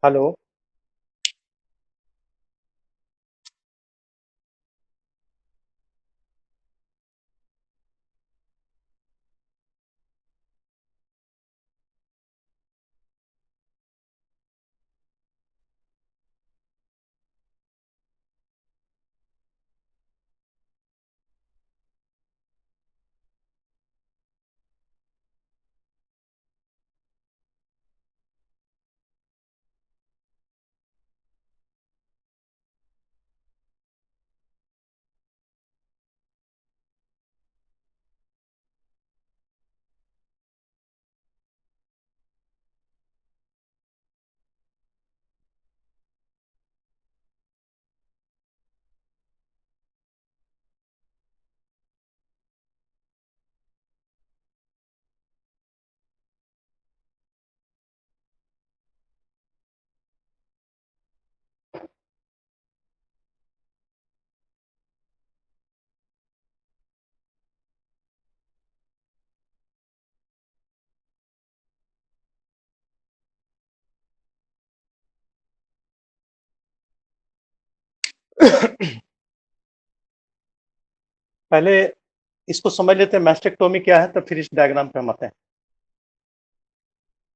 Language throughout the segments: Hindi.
हेलो। पहले इसको समझ लेते हैं मैस्टेक्टोमी क्या है, तो फिर इस डायग्राम पे हम आते हैं।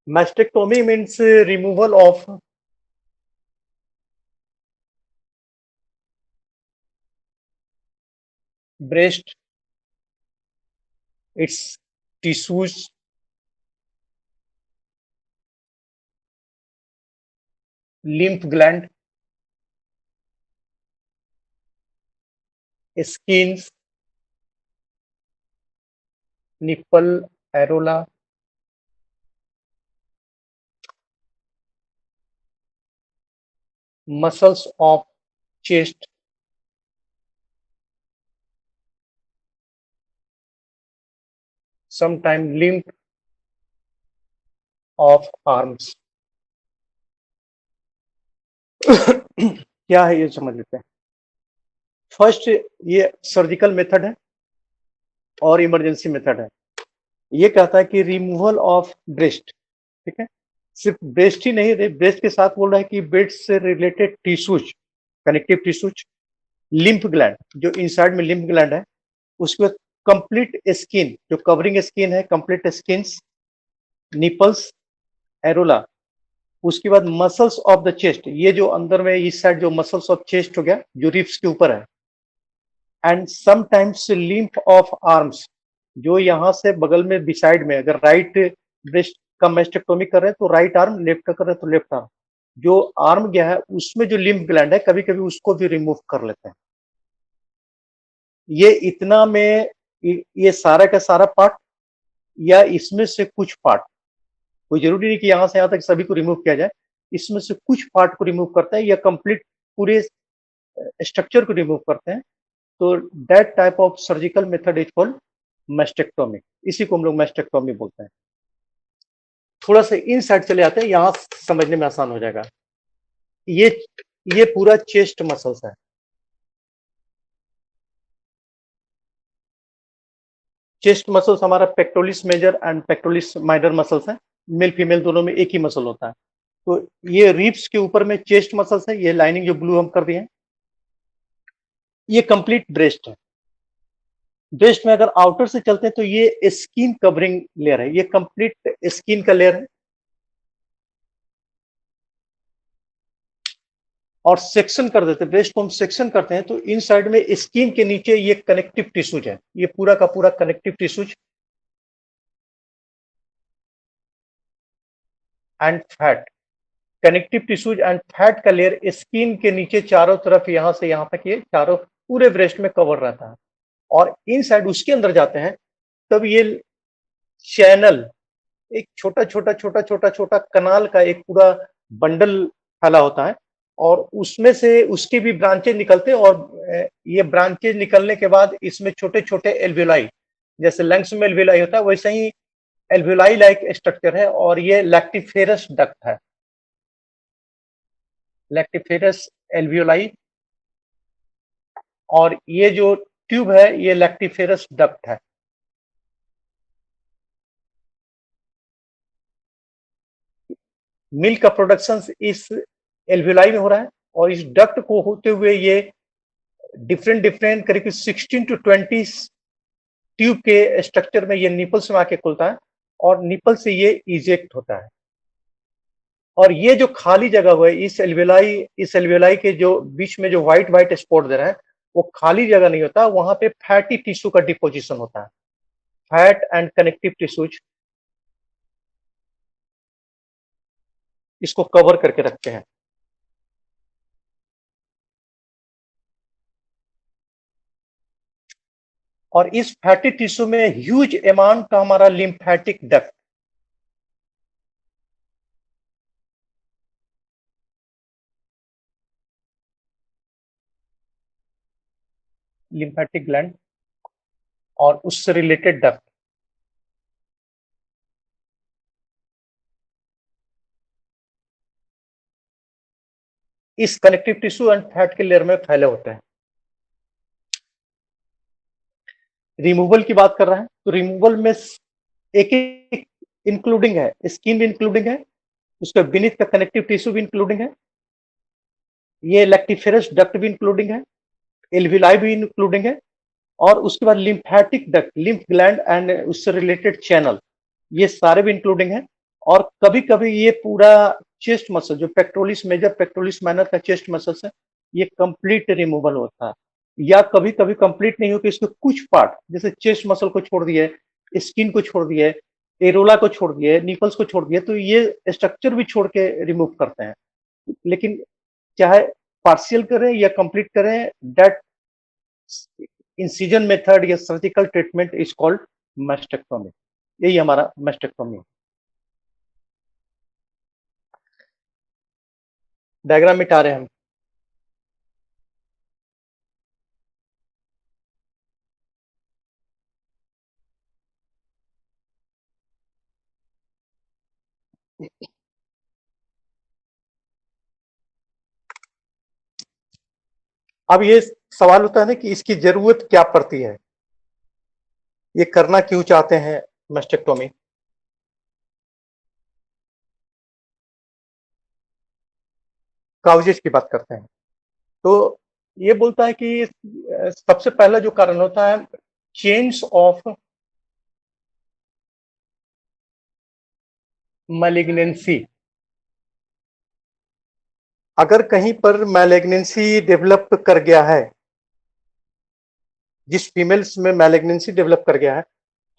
Mastectomy means removal of breast, it's tissues, lymph gland, skins, nipple, areola, muscles of chest, sometime lymph of arms। क्या है ये समझ लेते हैं। फर्स्ट, ये सर्जिकल मेथड है और इमरजेंसी मेथड है। ये कहता है कि रिमूवल ऑफ ब्रेस्ट, ठीक है। सिर्फ ब्रेस्ट ही नहीं, ब्रेस्ट के साथ बोल रहा है कि ब्रेस्ट से related tissues, connective tissues, lymph gland, जो इनसाइड में लिम्फ ग्लैंड है, उसके बाद कंप्लीट स्किन, जो कवरिंग स्किन है, कंप्लीट स्किन, निपल्स, एरोला, उसके बाद मसल्स ऑफ द चेस्ट, ये जो अंदर में इस साइड जो मसल्स ऑफ चेस्ट हो गया, जो रिप्स के ऊपर है, and sometimes lymph of arms, जो यहाँ से बगल में बिसाइड में, अगर राइट ब्रेस्ट का मेस्टेक्टोमी कर रहे हैं तो राइट आर्म, लेफ्ट का कर रहे हैं तो लेफ्ट आर्म, जो आर्म गया है उसमें जो लिम्फ ग्लैंड है कभी कभी उसको भी रिमूव कर लेते हैं। ये इतना में ये सारा का सारा पार्ट या इसमें से कुछ पार्ट, कोई जरूरी नहीं कि यहां से यहां तक सभी को रिमूव किया जाए, इसमें से कुछ पार्ट को रिमूव करते हैं या कंप्लीट पूरे स्ट्रक्चर को रिमूव करते हैं, तो that type of surgical method is called mastectomy. इसी को हम लोग मैस्टेक्टोमी बोलते हैं। थोड़ा सा इन साइड चले आते हैं, यहां समझने में आसान हो जाएगा। ये ये पूरा चेस्ट मसल्स है। चेस्ट मसल्स हमारा pectoralis major and pectoralis minor muscles है। मेल फीमेल दोनों में एक ही मसल होता है। तो ये रिब्स के ऊपर में चेस्ट मसल्स है, ये लाइनिंग जो ब्लू हम कर दिए हैं, ये कंप्लीट ब्रेस्ट है। ब्रेस्ट में अगर आउटर से चलते हैं तो ये स्किन कवरिंग लेयर है, ये कंप्लीट स्किन का लेयर है। और सेक्शन कर देते हैं, ब्रेस्ट को हम सेक्शन करते हैं तो इन साइड में स्किन के नीचे ये कनेक्टिव टिश्यूज है, ये पूरा का पूरा connective tissues and fat, connective tissues and fat का लेयर स्किन के नीचे चारों तरफ, यहां से यहां तक ये चारों पूरे ब्रेस्ट में कवर रहता है। और इन साइड उसके अंदर जाते हैं तब ये चैनल, एक छोटा छोटा छोटा छोटा छोटा कनाल का एक पूरा बंडल फैला होता है, और उसमें से उसके भी ब्रांचेज निकलते हैं। और ये ब्रांचेज निकलने के बाद इसमें छोटे छोटे एल्वियोलाई, जैसे लंग्स में एल्वियोलाई होता है वैसे ही एल्वियोलाई लाइक स्ट्रक्चर है, और ये लैक्टिफेरस डक्ट है, लैक्टिफेरस एल्वियोलाई। और ये जो ट्यूब है ये लैक्टिफेरस डक्ट है। मिल्क का प्रोडक्शन इस एल्वियोलाई में हो रहा है, और इस डक्ट को होते हुए ये डिफरेंट डिफरेंट करीब 16 टू 20 ट्यूब के स्ट्रक्चर में ये निपल्स में आके खुलता है, और निपल से ये इजेक्ट होता है। और ये जो खाली जगह हुआ है इस एल्वियोलाई के जो बीच में जो व्हाइट व्हाइट स्पॉट दे रहा है, वो खाली जगह नहीं होता, वहां पे फैटी टिश्यू का डिपोजिशन होता है। फैट एंड कनेक्टिव टिश्यूज इसको कवर करके रखते हैं। और इस फैटी टिश्यू में ह्यूज अमाउंट का हमारा लिम्फेटिक डक्ट, लिम्फेटिक ग्लैंड और उससे रिलेटेड डक्ट इस कनेक्टिव टिश्यू एंड फैट के लेयर में फैले होते हैं। रिमूवल की बात कर रहा है तो रिमूवल में एक एक इंक्लूडिंग है, स्किन भी इंक्लूडिंग है, उसका बीनीथ का कनेक्टिव टिश्यू भी इंक्लूडिंग है, ये लैक्टिफेरस डक्ट भी इंक्लूडिंग है, एल्वियोलाई भी इंक्लूडिंग है, और उसके बाद lymphatic duct, lymph gland and उससे रिलेटेड चैनल, ये सारे भी इंक्लूडिंग है। और कभी कभी ये पूरा चेस्ट मसल जो पेक्टोरिस मेजर पेक्टोरिस माइनर का चेस्ट मसल्स है, ये कंप्लीट रिमूवल होता है। या कभी कभी कंप्लीट नहीं होकर इसके कुछ पार्ट, जैसे चेस्ट मसल को छोड़ दिए, स्किन को छोड़ दिए, एरोला को छोड़ दिए, निपल्स को छोड़ दिए, तो ये स्ट्रक्चर भी छोड़ के रिमूव करते हैं। लेकिन चाहे पार्शियल करें या कंप्लीट करें, दैट इंसिजन मेथड या surgical treatment is called mastectomy. यही हमारा मैस्टेक्टोमी। डायग्राम मिटा रहे हैं हम। अब ये सवाल होता है ना कि इसकी जरूरत क्या पड़ती है, ये करना क्यों चाहते हैं मैस्टेक्टोमी। काउजेज की बात करते हैं तो ये बोलता है कि सबसे पहला जो कारण होता है चेंज ऑफ मैलिग्नेंसी। अगर कहीं पर मैलिग्नेंसी डेवलप कर गया है, जिस फीमेल्स में मैलिग्नेंसी डेवलप कर गया है,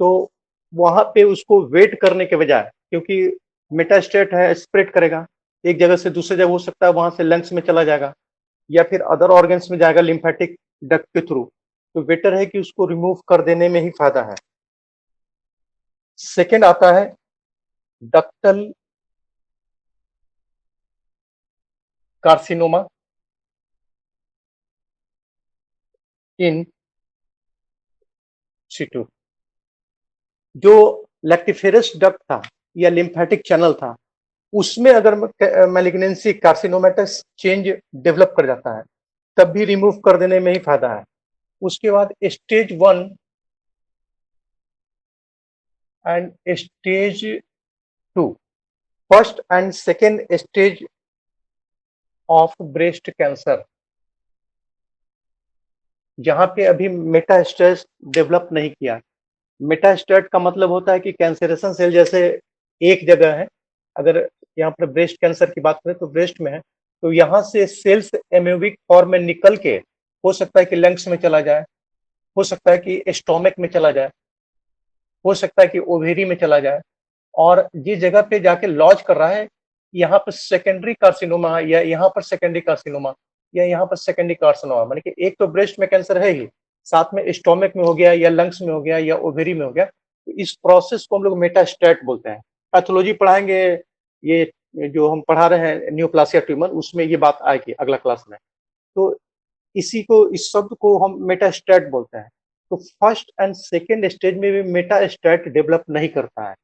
तो वहां पे उसको वेट करने के बजाय, क्योंकि मेटास्टेट है, स्प्रेड करेगा एक जगह से दूसरे जगह, हो सकता है वहां से लंग्स में चला जाएगा या फिर अदर ऑर्गन्स में जाएगा लिम्फेटिक डक्ट के थ्रू, तो बेटर है कि उसको रिमूव कर देने में ही फायदा है। सेकेंड आता है डक्टल कार्सिनोमा इन सिटू। जो लैक्टिफेरस डक्ट था या लिम्फेटिक चैनल था, उसमें अगर मैलिग्नेंसी कार्सिनोमेटस चेंज डेवलप कर जाता है, तब भी रिमूव कर देने में ही फायदा है। उसके बाद stage 1 and stage 2, first and second stage of breast cancer, जहां पे अभी मेटास्टेज डेवलप नहीं किया। मेटास्टेट का मतलब होता है कि कैंसरेशन सेल जैसे एक जगह है, अगर यहाँ पर ब्रेस्ट कैंसर की बात करें तो ब्रेस्ट में है, तो यहाँ से सेल्स एम्यूबिक फॉर्म में निकल के हो सकता है कि लंग्स में चला जाए, हो सकता है कि स्टोमक में चला जाए, हो सकता है कि ओवेरी में चला जाए, और जिस जगह पे जाके लॉज कर रहा है, यहाँ पर सेकेंडरी कार्सिनोमा या यहाँ पर सेकेंडरी कार्सिनोमा या यहाँ पर सेकेंडरी कार्सिनोमा, माने कि एक तो ब्रेस्ट में कैंसर है ही, साथ में स्टोमक में हो गया या लंग्स में हो गया या ओवेरी में हो गया, तो इस प्रोसेस को हम लोग मेटास्टेट बोलते हैं। पैथोलॉजी पढ़ाएंगे, ये जो हम पढ़ा रहे हैं न्यूप्लासिया ट्यूमर, उसमें ये बात आएगी अगला क्लास में। तो इस शब्द को हम मेटास्टेट बोलते हैं। तो फर्स्ट एंड सेकेंड स्टेज में भी मेटास्टेट डेवलप नहीं करता है,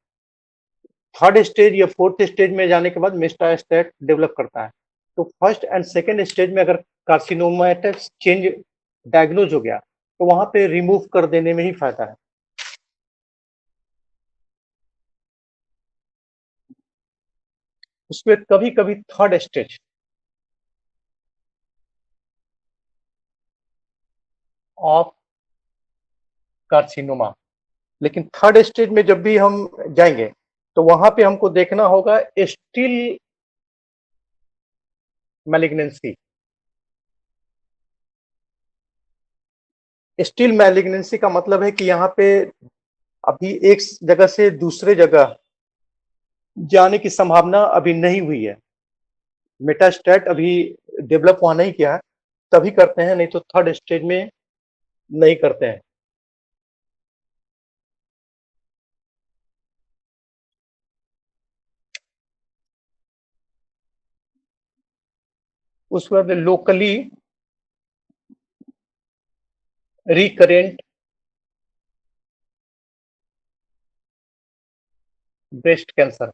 थर्ड स्टेज या फोर्थ स्टेज में जाने के बाद मेटास्टेट डेवलप करता है। तो फर्स्ट एंड सेकेंड स्टेज में अगर कार्सिनोमाइटिस चेंज डायग्नोज हो गया, तो वहां पे रिमूव कर देने में ही फायदा है। उसमें कभी कभी थर्ड स्टेज ऑफ कार्सिनोमा, लेकिन थर्ड स्टेज में जब भी हम जाएंगे तो वहां पे हमको देखना होगा स्टिल मैलिग्नेंसी। स्टिल मैलिग्नेंसी का मतलब है कि यहाँ पे अभी एक जगह से दूसरे जगह जाने की संभावना अभी नहीं हुई है, मेटास्टेट अभी डेवलप वहां नहीं किया है, तभी करते हैं, नहीं तो थर्ड स्टेज में नहीं करते हैं। उसके बाद लोकली रिकरेंट ब्रेस्ट कैंसर,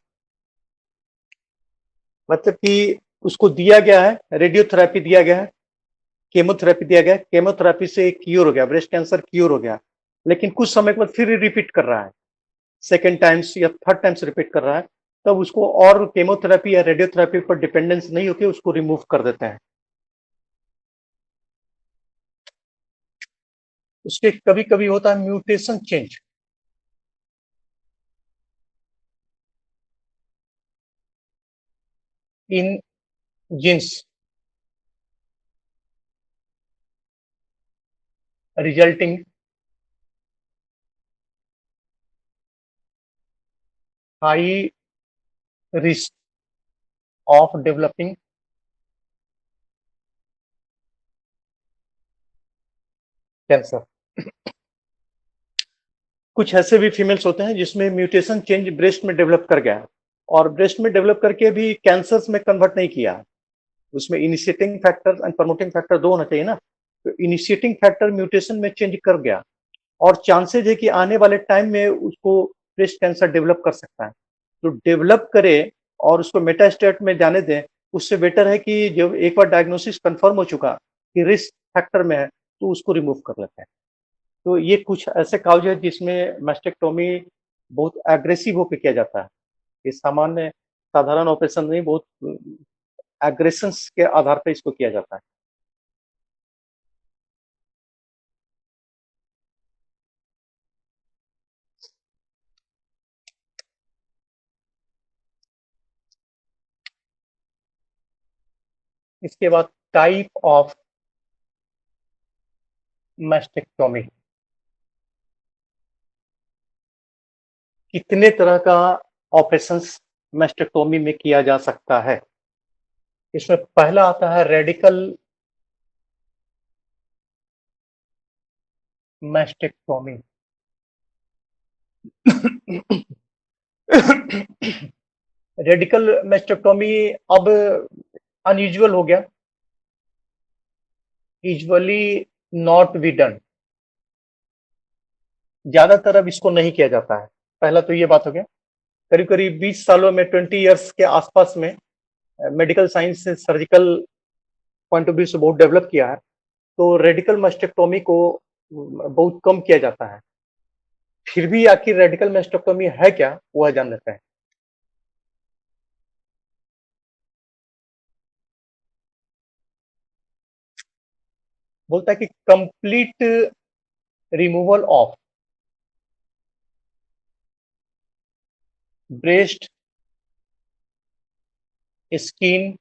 मतलब कि उसको दिया गया है, रेडियोथेरेपी दिया गया है, केमोथेरेपी दिया गया, केमोथेरेपी से क्यूर हो गया, ब्रेस्ट कैंसर क्यूर हो गया, लेकिन कुछ समय के बाद फिर रिपीट कर रहा है, सेकेंड टाइम्स या थर्ड टाइम्स रिपीट कर रहा है, तब उसको और केमोथेरेपी या रेडियोथेरेपी पर डिपेंडेंस नहीं होती, उसको रिमूव कर देते हैं। उसके कभी कभी होता है mutation change, in genes resulting high risk of developing cancer. कुछ ऐसे भी फीमेल्स होते हैं जिसमें म्यूटेशन चेंज ब्रेस्ट में डेवलप कर गया है, और ब्रेस्ट में डेवलप करके भी कैंसर्स में कन्वर्ट नहीं किया है। उसमें initiating factor and promoting factor दो होना चाहिए ना, तो इनिशिएटिंग फैक्टर म्यूटेशन में चेंज कर गया, और चांसेज है कि आने वाले टाइम में उसको ब्रेस्ट कैंसर डेवलप कर सकता है। तो डेवलप करे और उसको मेटास्टेट में जाने दें, उससे बेटर है कि जब एक बार डायग्नोसिस कंफर्म हो चुका कि रिस्क फैक्टर में है, तो उसको रिमूव कर लेते हैं। तो ये कुछ ऐसे काउज है जिसमें मास्टेक्टोमी बहुत एग्रेसिव होकर किया जाता है। ये सामान्य साधारण ऑपरेशन नहीं, बहुत एग्रेशंस के आधार पर इसको किया जाता है। इसके बाद टाइप ऑफ मास्टेक्टोमी, कितने तरह का ऑपरेशंस मास्टेक्टोमी में किया जा सकता है। इसमें पहला आता है रेडिकल मास्टेक्टोमी। रेडिकल मास्टेक्टोमी अब अनयूजुअल हो गया, यूजुअली नॉट बी डन, ज्यादातर अब इसको नहीं किया जाता है। पहला तो ये बात हो गया। करीब करीब 20 सालों में, 20 ईयर्स के आसपास में मेडिकल साइंस से सर्जिकल पॉइंट ऑफ व्यू से बहुत डेवलप किया है, तो रेडिकल मास्टेक्टोमी को बहुत कम किया जाता है। फिर भी आखिर रेडिकल मास्टेक्टोमी है क्या, वह जान लेते हैं। बोलता है कि complete removal of breast skin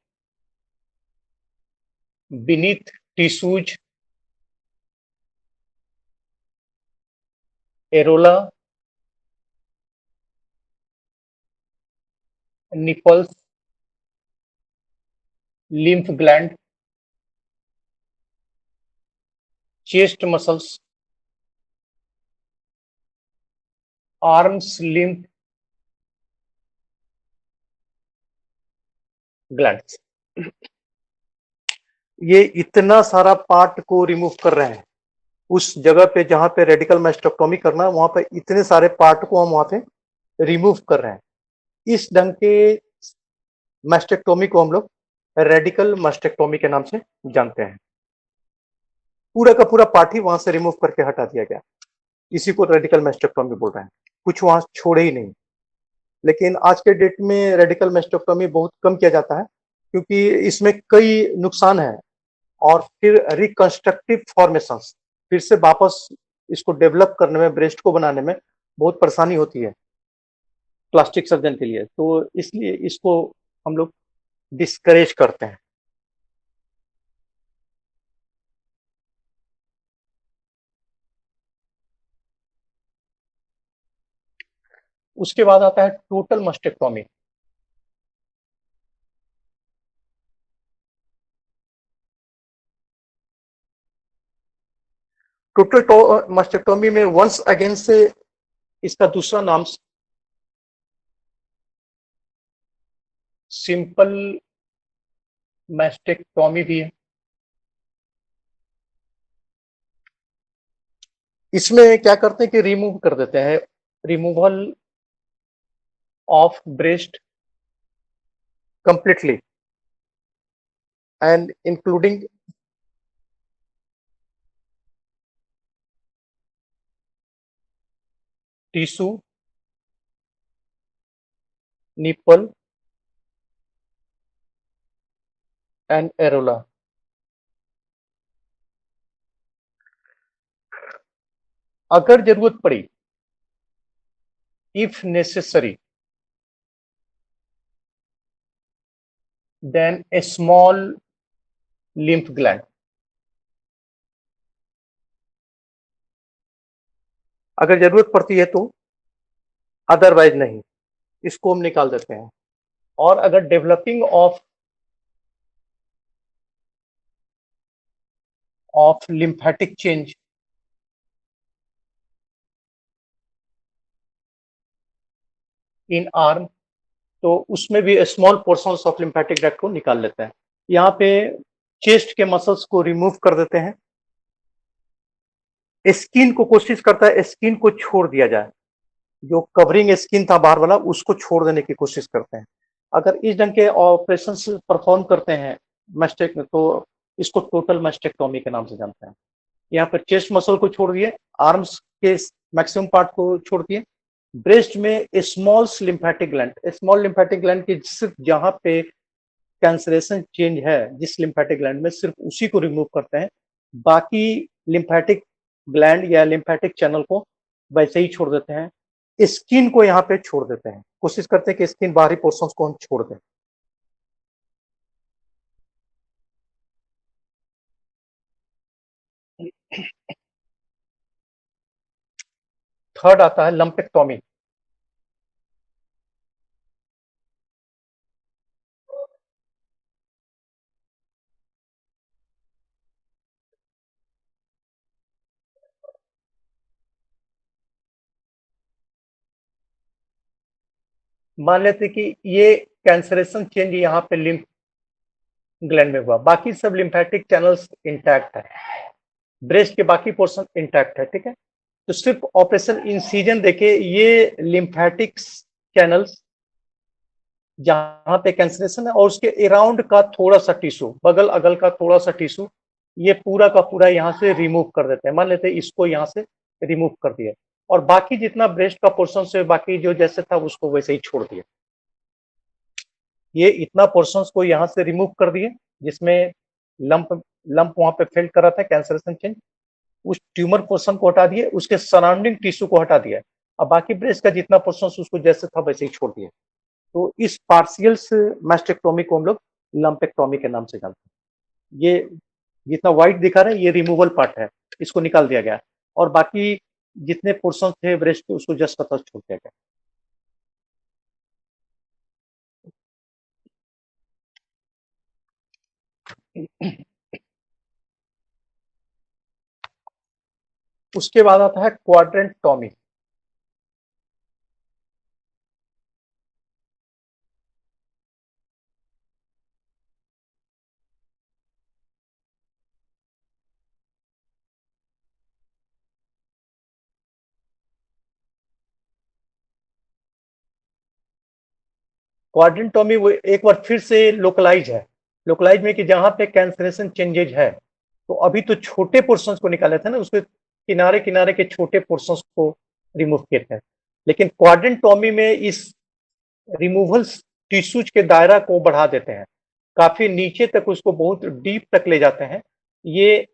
beneath tissues, areola, nipples, lymph gland, chest muscles, arms lymph glands। ये इतना सारा पार्ट को रिमूव कर रहे हैं। उस जगह पे जहां पे रेडिकल मास्टेक्टोमी करना है, वहां पे इतने सारे पार्ट को हम वहां पे रिमूव कर रहे हैं। इस ढंग के मास्टेक्टोमी को हम लोग रेडिकल मास्टेक्टोमी के नाम से जानते हैं। पूरा का पूरा पार्ट ही वहां से रिमूव करके हटा दिया गया, इसी को रेडिकल मास्टेक्टोमी बोल रहे हैं, कुछ वहां छोड़े ही नहीं। लेकिन आज के डेट में रेडिकल मैस्टेक्टोमी बहुत कम किया जाता है क्योंकि इसमें कई नुकसान हैं और फिर रिकंस्ट्रक्टिव फॉर्मेशंस फिर से वापस इसको डेवलप करने में, ब्रेस्ट को बनाने में बहुत परेशानी होती है प्लास्टिक सर्जन के लिए, तो इसलिए इसको हम लोग डिस्करेज करते हैं। उसके बाद आता है टोटल मस्टेक्टोमी। टोटल मस्टेक्टोमी में वंस अगेन से इसका दूसरा नाम सिंपल मैस्टेक्टोमी भी है। इसमें क्या करते हैं कि रिमूव कर देते हैं, removal of breast completely and including tissue, nipple and areola. अगर जरूरत पड़ी, if necessary, then a small lymph gland, अगर जरूरत पड़ती है तो, अदरवाइज नहीं, इसको हम निकाल देते हैं। और अगर developing of lymphatic change in arm, तो उसमें भी small portions of lymphatic duct को निकाल लेते हैं। यहाँ पे चेस्ट के मसल्स को रिमूव कर देते हैं, स्किन को कोशिश करता है स्किन को छोड़ दिया जाए, जो कवरिंग स्किन था बाहर वाला उसको छोड़ देने की कोशिश करते हैं। अगर इस ढंग के ऑपरेशन परफॉर्म करते हैं मैस्टेक में, तो इसको टोटल मैस्टेक्टोमी के नाम से जानते हैं। यहाँ पर चेस्ट मसल को छोड़ दिए, आर्म्स के मैक्सिमम पार्ट को छोड़ दिए, ब्रेस्ट में small lymphatic gland, small lymphatic gland की सिर्फ जहां पे कैंसरेशन चेंज है जिस लिम्फेटिक ग्लैंड में, सिर्फ उसी को रिमूव करते हैं। बाकी लिम्फेटिक ग्लैंड या लिम्फेटिक चैनल को वैसे ही छोड़ देते हैं। स्किन को यहाँ पे छोड़ देते हैं, कोशिश करते हैं कि स्किन बाहरी पोर्शंस को हम छोड़ दें। थर्ड आता है लंपेक्टोमी। मान लेते कि ये कैंसरेशन चेंज यहाँ पे लिम्फ ग्लैंड में हुआ, बाकी सब लिम्फेटिक चैनल्स इंटैक्ट है, ब्रेस्ट के बाकी पोर्शन इंटैक्ट है, ठीक है। तो सिर्फ ऑपरेशन इंसिजन देके ये लिम्फेटिक्स चैनल्स जहां पे कैंसरेशन है और उसके अराउंड का थोड़ा सा टिश्यू, बगल अगल का थोड़ा सा टिश्यू, ये पूरा का पूरा यहाँ से रिमूव कर देते हैं। मान लेते हैं इसको यहाँ से रिमूव कर दिया और बाकी जितना ब्रेस्ट का पोर्शन से बाकी जो जैसे था उसको वैसे ही छोड़ दिया। ये इतना पोर्शंस को यहाँ से रिमूव कर दिए जिसमें लंप लंप वहां पे फेल्ड कर रहा था, कैंसरेशन चेंज, उस ट्यूमर पोर्शन को हटा दिए, उसके सराउंडिंग टिश्यू को हटा दिया और बाकी ब्रेस्ट का जितना पोर्शन उसको जैसे था वैसे ही छोड़ दिया। तो इस पार्शियल मैस्टेक्टोमी को हम लोग लंपेक्टोमी के नाम से जानते हैं। ये जितना व्हाइट दिखा रहा है ये रिमूवल पार्ट है, इसको निकाल दिया गया और बाकी जितने पोर्शन थे ब्रेस्ट के उसको जस्ट का तस्ट छोड़ दिया गया। उसके बाद आता है क्वाड्रेंटोमी। क्वाड्रेंटोमी वो एक बार फिर से लोकलाइज है, लोकलाइज में कि जहां पे कैंसरेशन चेंजेज है, तो अभी तो छोटे पोर्शंस को निकाले थे ना, उसके किनारे किनारे के छोटे पोर्शंस को रिमूव किए थे, लेकिन क्वाड्रेंटोमी में इस रिमूवल टिश्यूज के दायरा को बढ़ा देते हैं, काफी नीचे तक उसको बहुत डीप तक ले जाते हैं। ये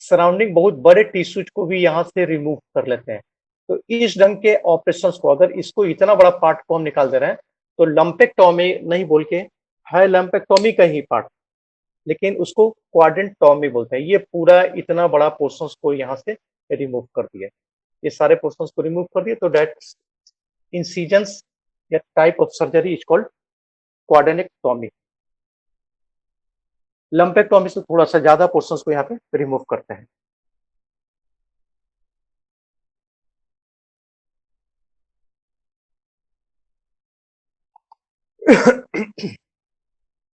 सराउंडिंग बहुत बड़े टिश्यूज को भी यहाँ से रिमूव कर लेते हैं। तो इस ढंग के ऑपरेशंस को, अगर इसको इतना बड़ा पार्ट को हम निकाल दे रहे हैं तो लंपेक्टोमी नहीं बोल के है लंपेक्टोमी का ही पार्ट, लेकिन उसको क्वाड्रेंटोमी बोलते हैं। ये पूरा इतना बड़ा पोर्शंस को यहाँ से रिमूव कर दिया, ये सारे पोर्शंस को रिमूव कर दिए, तो दैट इंसिजन्स या type of surgery is called quadrantectomy. Lumpectomy से थोड़ा सा ज्यादा पोर्शंस को यहाँ पे रिमूव करते हैं।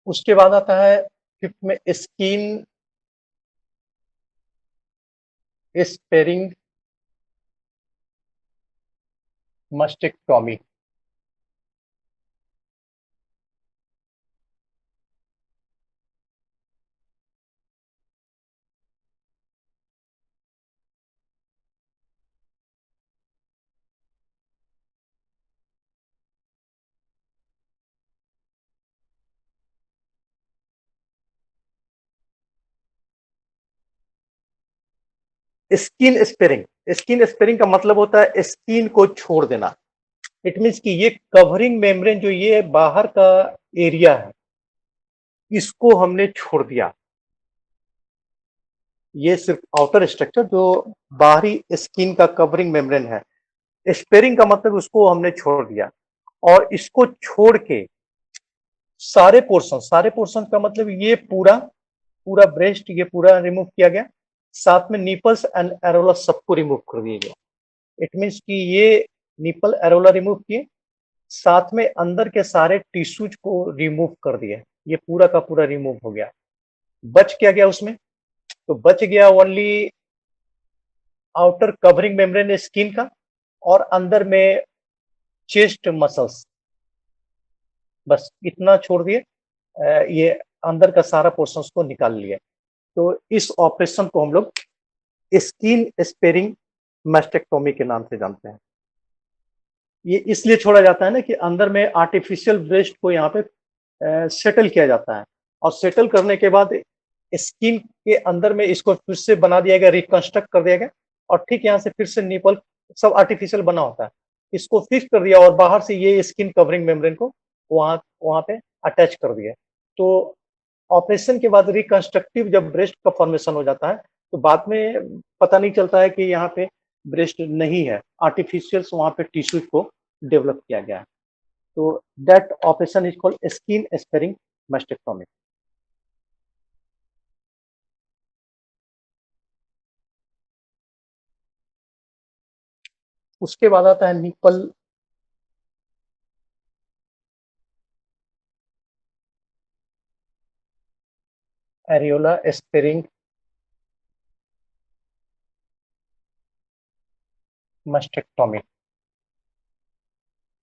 उसके बाद आता है फिफ्थ में स्किन स्पेरिंग मस्टेक्टोमी। स्किन स्पेरिंग का मतलब होता है स्किन को छोड़ देना। इट मीन्स कि ये कवरिंग मेम्ब्रेन जो ये बाहर का एरिया है, इसको हमने छोड़ दिया। ये सिर्फ आउटर स्ट्रक्चर जो बाहरी स्किन का कवरिंग मेम्ब्रेन है, स्पेरिंग का मतलब उसको हमने छोड़ दिया। और इसको छोड़ के सारे पोर्शन का मतलब ये पूरा पूरा ब्रेस्ट ये पूरा रिमूव किया गया, साथ में निपल्स एंड एरोला सबको रिमूव कर दिया गया। इट मीन्स कि ये निपल एरोला रिमूव किए, साथ में अंदर के सारे टिश्यूज को रिमूव कर दिए, ये पूरा का पूरा रिमूव हो गया। बच क्या गया उसमें? तो बच गया only outer covering membrane skin का, और अंदर में चेस्ट मसल्स, बस इतना छोड़ दिए। ये अंदर का सारा पोर्शन को निकाल लिया। तो इस ऑपरेशन को हम लोग स्किन स्पेरिंग मैस्टेक्टोमी के नाम से जानते हैं। ये इसलिए छोड़ा जाता है ना कि अंदर में आर्टिफिशियल ब्रेस्ट को यहाँ पे सेटल किया जाता है, और सेटल करने के बाद स्किन के अंदर में इसको फिर से बना दिया गया, रिकंस्ट्रक्ट कर दिया गया, और ठीक यहाँ से फिर से निपल सब आर्टिफिशियल बना होता है, इसको फिक्स कर दिया और बाहर से ये स्किन कवरिंग मेम्ब्रेन को वहां वहां पे अटैच कर दिया। तो ऑपरेशन के बाद रिकंस्ट्रक्टिव जब ब्रेस्ट का फॉर्मेशन हो जाता है तो बाद में पता नहीं चलता है कि यहाँ पे ब्रेस्ट नहीं है, आर्टिफिशियल वहां पे टिश्यूज को डेवलप किया गया है। तो that operation is called skin sparing mastectomy. उसके बाद आता है निपल एरियोला स्पेरिंग मैस्टेक्टोमी।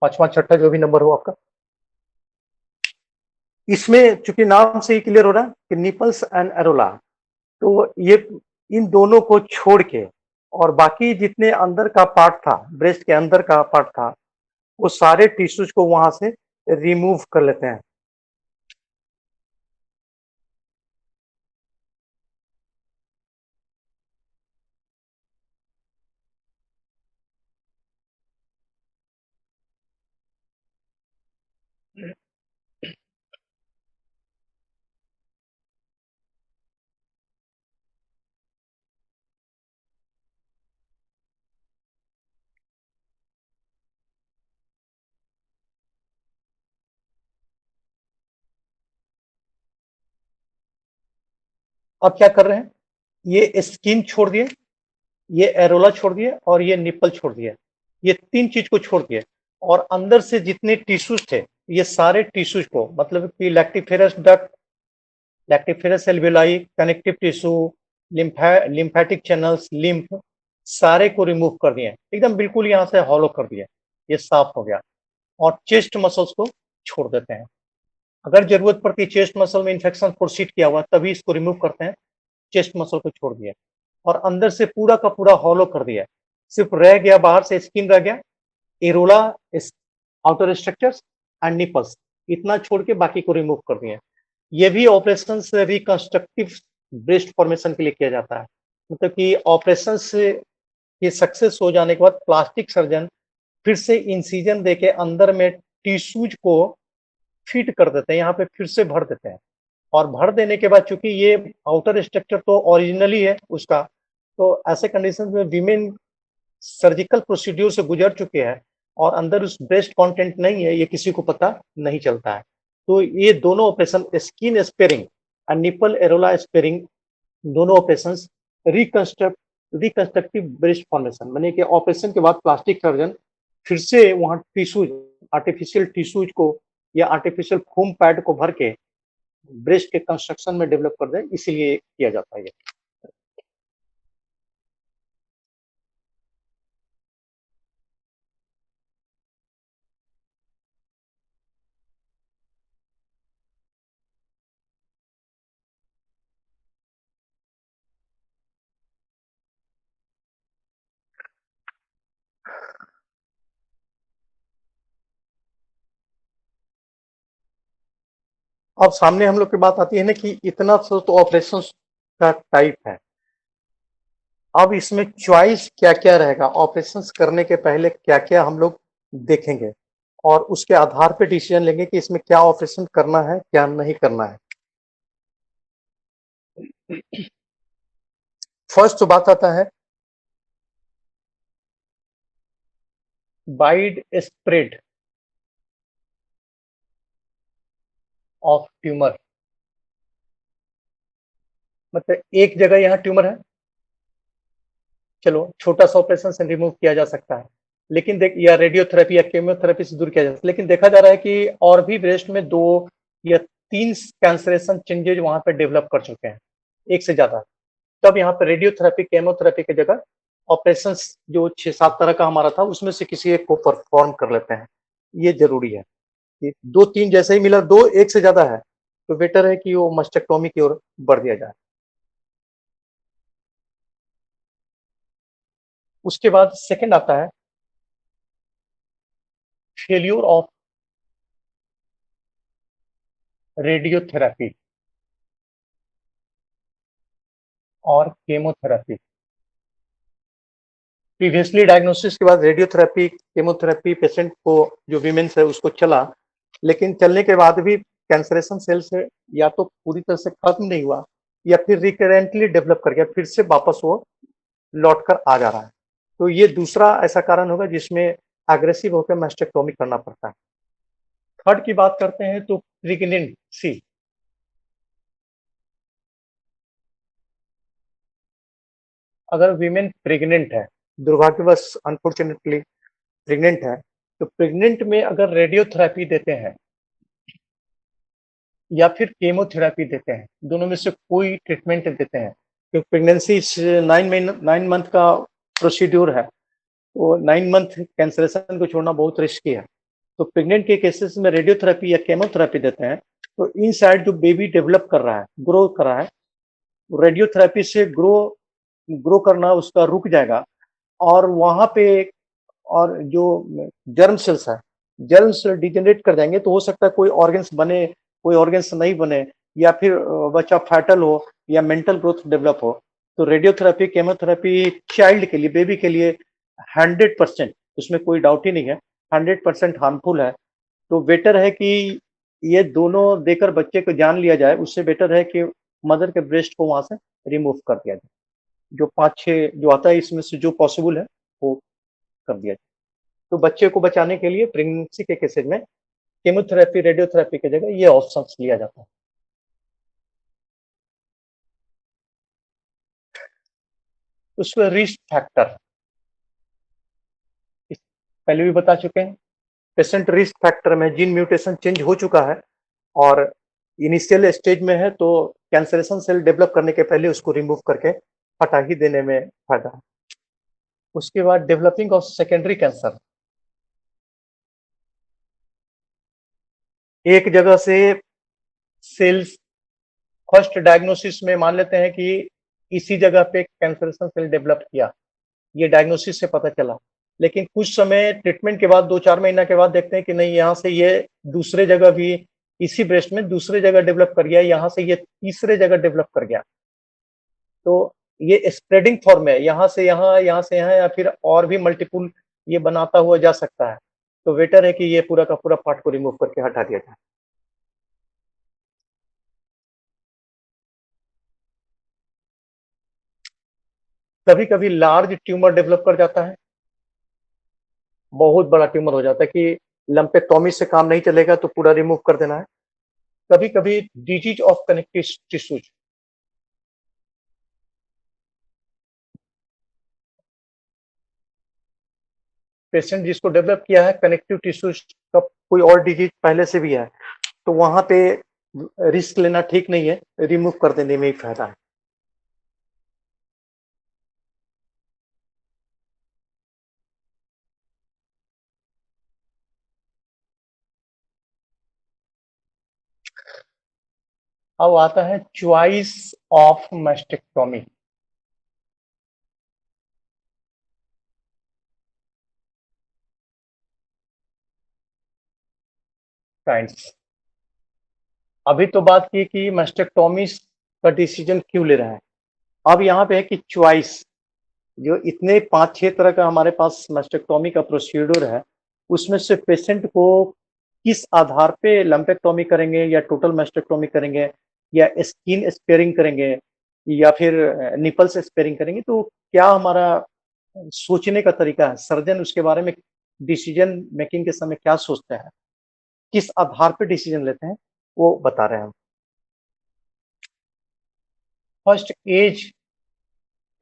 पांचवा छठा जो भी नंबर हो आपका, इसमें चूंकि नाम से ही क्लियर हो रहा है कि निपल्स एंड एरोला, तो ये इन दोनों को छोड़ के और बाकी जितने अंदर का पार्ट था, ब्रेस्ट के अंदर का पार्ट था, वो सारे टिश्यूज को वहां से रिमूव कर लेते हैं। अब क्या कर रहे हैं, ये स्किन छोड़ दिए, ये एरोला छोड़ दिए, और ये निपल छोड़ दिए, ये तीन चीज को छोड़ दिए, और अंदर से जितने टिश्यूज थे ये सारे टिश्यूज को, मतलब कि lactiferous duct, lactiferous alveoli, connective tissue, lymphatic channels, lymph, सारे को रिमूव कर दिए, एकदम बिल्कुल यहाँ से हॉलो कर दिए, ये साफ हो गया। और चेस्ट मसल्स को छोड़ देते हैं। अगर जरूरत पड़ती है चेस्ट मसल में इन्फेक्शन प्रोसीड किया हुआ तभी इसको रिमूव करते हैं, चेस्ट मसल को छोड़ दिया और अंदर से पूरा का पूरा हॉलो कर दिया, सिर्फ रह गया बाहर से स्किन रह गया, Ellora outer structures and nipples, इतना छोड़ के बाकी को रिमूव कर दिए। ये भी ऑपरेशन रिकंस्ट्रक्टिव ब्रेस्ट फॉर्मेशन के लिए किया जाता है। मतलब कि ऑपरेशन से ये सक्सेस हो जाने के बाद प्लास्टिक सर्जन फिर से इंसिजन देके अंदर में टिश्यूज को फिट कर देते हैं, यहाँ पे फिर से भर देते हैं। और भर देने के बाद चूंकि ये आउटर स्ट्रक्चर तो ओरिजिनली है उसका, तो ऐसे कंडीशन में वीमेन सर्जिकल प्रोसीड्यूर से गुजर चुके हैं और अंदर उस ब्रेस्ट कंटेंट नहीं है, ये किसी को पता नहीं चलता है। तो ये दोनों ऑपरेशन, स्किन स्पेयरिंग और निपल एरोला स्पेयरिंग, दोनों ऑपरेशन रिकंस्ट्रक्टिव ब्रेस्ट फॉर्मेशन, माने कि ऑपरेशन के बाद प्लास्टिक सर्जन फिर से वहां टिश्यूज, आर्टिफिशियल टिश्यूज को या आर्टिफिशियल फोम पैड को भर के ब्रेस्ट के कंस्ट्रक्शन में डेवलप कर दे, इसीलिए किया जाता है ये। अब सामने हम लोग की बात आती है ना कि इतना तो ऑपरेशन का टाइप है। अब इसमें चॉइस क्या क्या रहेगा, ऑपरेशंस करने के पहले क्या क्या हम लोग देखेंगे और उसके आधार पे डिसीजन लेंगे कि इसमें क्या ऑपरेशन करना है क्या नहीं करना है। फर्स्ट तो बात आता है वाइड स्प्रेड ऑफ ट्यूमर। मतलब एक जगह यहाँ ट्यूमर है, चलो छोटा सा ऑपरेशन से रिमूव किया जा सकता है, लेकिन देख, या रेडियोथेरेपी या केमियोथेरेपी से दूर किया जा सकता है, लेकिन देखा जा रहा है कि और भी ब्रेस्ट में 2 या 3 कैंसरेशन चेंजेज वहां पे डेवलप कर चुके हैं, एक से ज्यादा। तब यहाँ पे रेडियोथेरेपी केमोथेरेपी की जगह ऑपरेशन जो 6-7 तरह का हमारा था उसमें से किसी एक को परफॉर्म कर लेते हैं, ये जरूरी है। कि 2-3 जैसे ही मिला, 2 एक से ज्यादा है तो बेटर है कि वो मस्टेक्टोमी की ओर बढ़ दिया जाए। उसके बाद सेकंड आता है फेल्यूर ऑफ रेडियोथेरेपी और केमोथेरेपी। प्रीवियसली डायग्नोसिस के बाद रेडियोथेरेपी केमोथेरेपी पेशेंट को, जो वीमेन्स है उसको चला, लेकिन चलने के बाद भी कैंसरेशन सेल से या तो पूरी तरह से खत्म नहीं हुआ या फिर रिकरेंटली डेवलप कर गया, फिर से वापस वो लौट कर आ जा रहा है। तो ये दूसरा ऐसा कारण होगा जिसमें एग्रेसिव होकर मैस्टेक्टोमी करना पड़ता है। थर्ड की बात करते हैं तो प्रेगनेंसी। अगर वीमेन प्रेग्नेंट है, दुर्भाग्यवश अनफॉर्चुनेटली प्रेग्नेंट है, तो प्रेग्नेंट में अगर रेडियोथेरेपी देते हैं या फिर केमोथेरेपी देते हैं, दोनों में से कोई ट्रीटमेंट देते हैं, क्योंकि प्रेगनेंसी 9 मंथ का प्रोसीड्यूर है, तो 9 मंथ कैंसरेशन को छोड़ना बहुत रिस्की है। तो प्रेग्नेंट के केसेस में रेडियोथेरेपी या केमोथेरेपी देते हैं, तो इन साइड जो बेबी डेवलप कर रहा है, ग्रो कर रहा है, रेडियोथेरेपी से ग्रो करना उसका रुक जाएगा। और वहां पे और जो जर्म सेल्स है, जर्म सेल डिजेनरेट कर जाएंगे, तो हो सकता है कोई ऑर्गन्स बने, कोई ऑर्गन्स नहीं बने, या फिर बच्चा फैटल हो या मेंटल ग्रोथ डेवलप हो। तो रेडियोथेरेपी केमोथेरेपी चाइल्ड के लिए, बेबी के लिए 100%, उसमें कोई डाउट ही नहीं है, 100% हार्मफुल है। तो बेटर है कि ये दोनों देकर बच्चे को जान लिया जाए, उससे बेटर है कि मदर के ब्रेस्ट को वहां से रिमूव कर दिया जाए। जो 5-6 जो आता है इसमें से जो पॉसिबल है वो कर दिया जाए। तो बच्चे को बचाने के लिए प्रेगनेंसी के केसेज में केमोथेरेपी रेडियोथेरेपी की जगह ये ऑप्शन लिया जाता है। उसमें रिस्क फैक्टर पहले भी बता चुके हैं। पेशेंट रिस्क फैक्टर में जीन म्यूटेशन चेंज हो चुका है और इनिशियल स्टेज में है, तो कैंसरेशन सेल डेवलप करने के पहले उसको रिमूव करके हटा ही देने में फायदा है। उसके बाद डेवलपिंग ऑफ सेकेंडरी कैंसर, एक जगह से सेल्स फर्स्ट डायग्नोसिस में मान लेते हैं कि इसी जगह पे कैंसरेशन सेल डेवलप किया, ये डायग्नोसिस से पता चला, लेकिन कुछ समय ट्रीटमेंट के बाद 2-4 महीना के बाद देखते हैं कि नहीं, यहाँ से ये दूसरे जगह भी, इसी ब्रेस्ट में दूसरे जगह डेवलप कर गया, यहाँ से ये तीसरे जगह डेवलप कर गया। तो ये स्प्रेडिंग फॉर्म है, यहाँ से यहाँ, या फिर और भी मल्टीपल ये बनाता हुआ जा सकता है। तो बेटर है कि ये पूरा का पूरा पार्ट को रिमूव करके हटा दिया जाए। कभी-कभी लार्ज ट्यूमर डेवलप कर जाता है, बहुत बड़ा ट्यूमर हो जाता है कि लंपेक्टोमी से काम नहीं चलेगा तो पूरा रिमूव कर देना है। कभी-कभी disease of connective tissues, patient जिसको डेवलप किया है कनेक्टिव टिश्यूज का कोई और डिजीज पहले से भी है, तो वहां पे रिस्क लेना ठीक नहीं है, रिमूव कर देने में ही फायदा है। अब आता है चॉइस ऑफ मैस्टेक्टोमी। काइंड्स, अभी तो बात की कि मैस्टेक्टोमी का डिसीजन क्यों ले रहा है, अब यहाँ पे है कि चॉइस, जो इतने 5-6 तरह का हमारे पास मैस्टेक्टोमी का प्रोसीड्यूर है, उसमें से पेशेंट को किस आधार पे लंपेक्टोमी करेंगे या टोटल मैस्टेक्टोमी करेंगे या स्किन स्पेयरिंग करेंगे या फिर निपल्स स्पेयरिंग करेंगे, तो क्या हमारा सोचने का तरीका है, सर्जन उसके बारे में डिसीजन मेकिंग के समय क्या सोचते हैं, किस आधार पे डिसीजन लेते हैं, वो बता रहे हैं हम। फर्स्ट एज,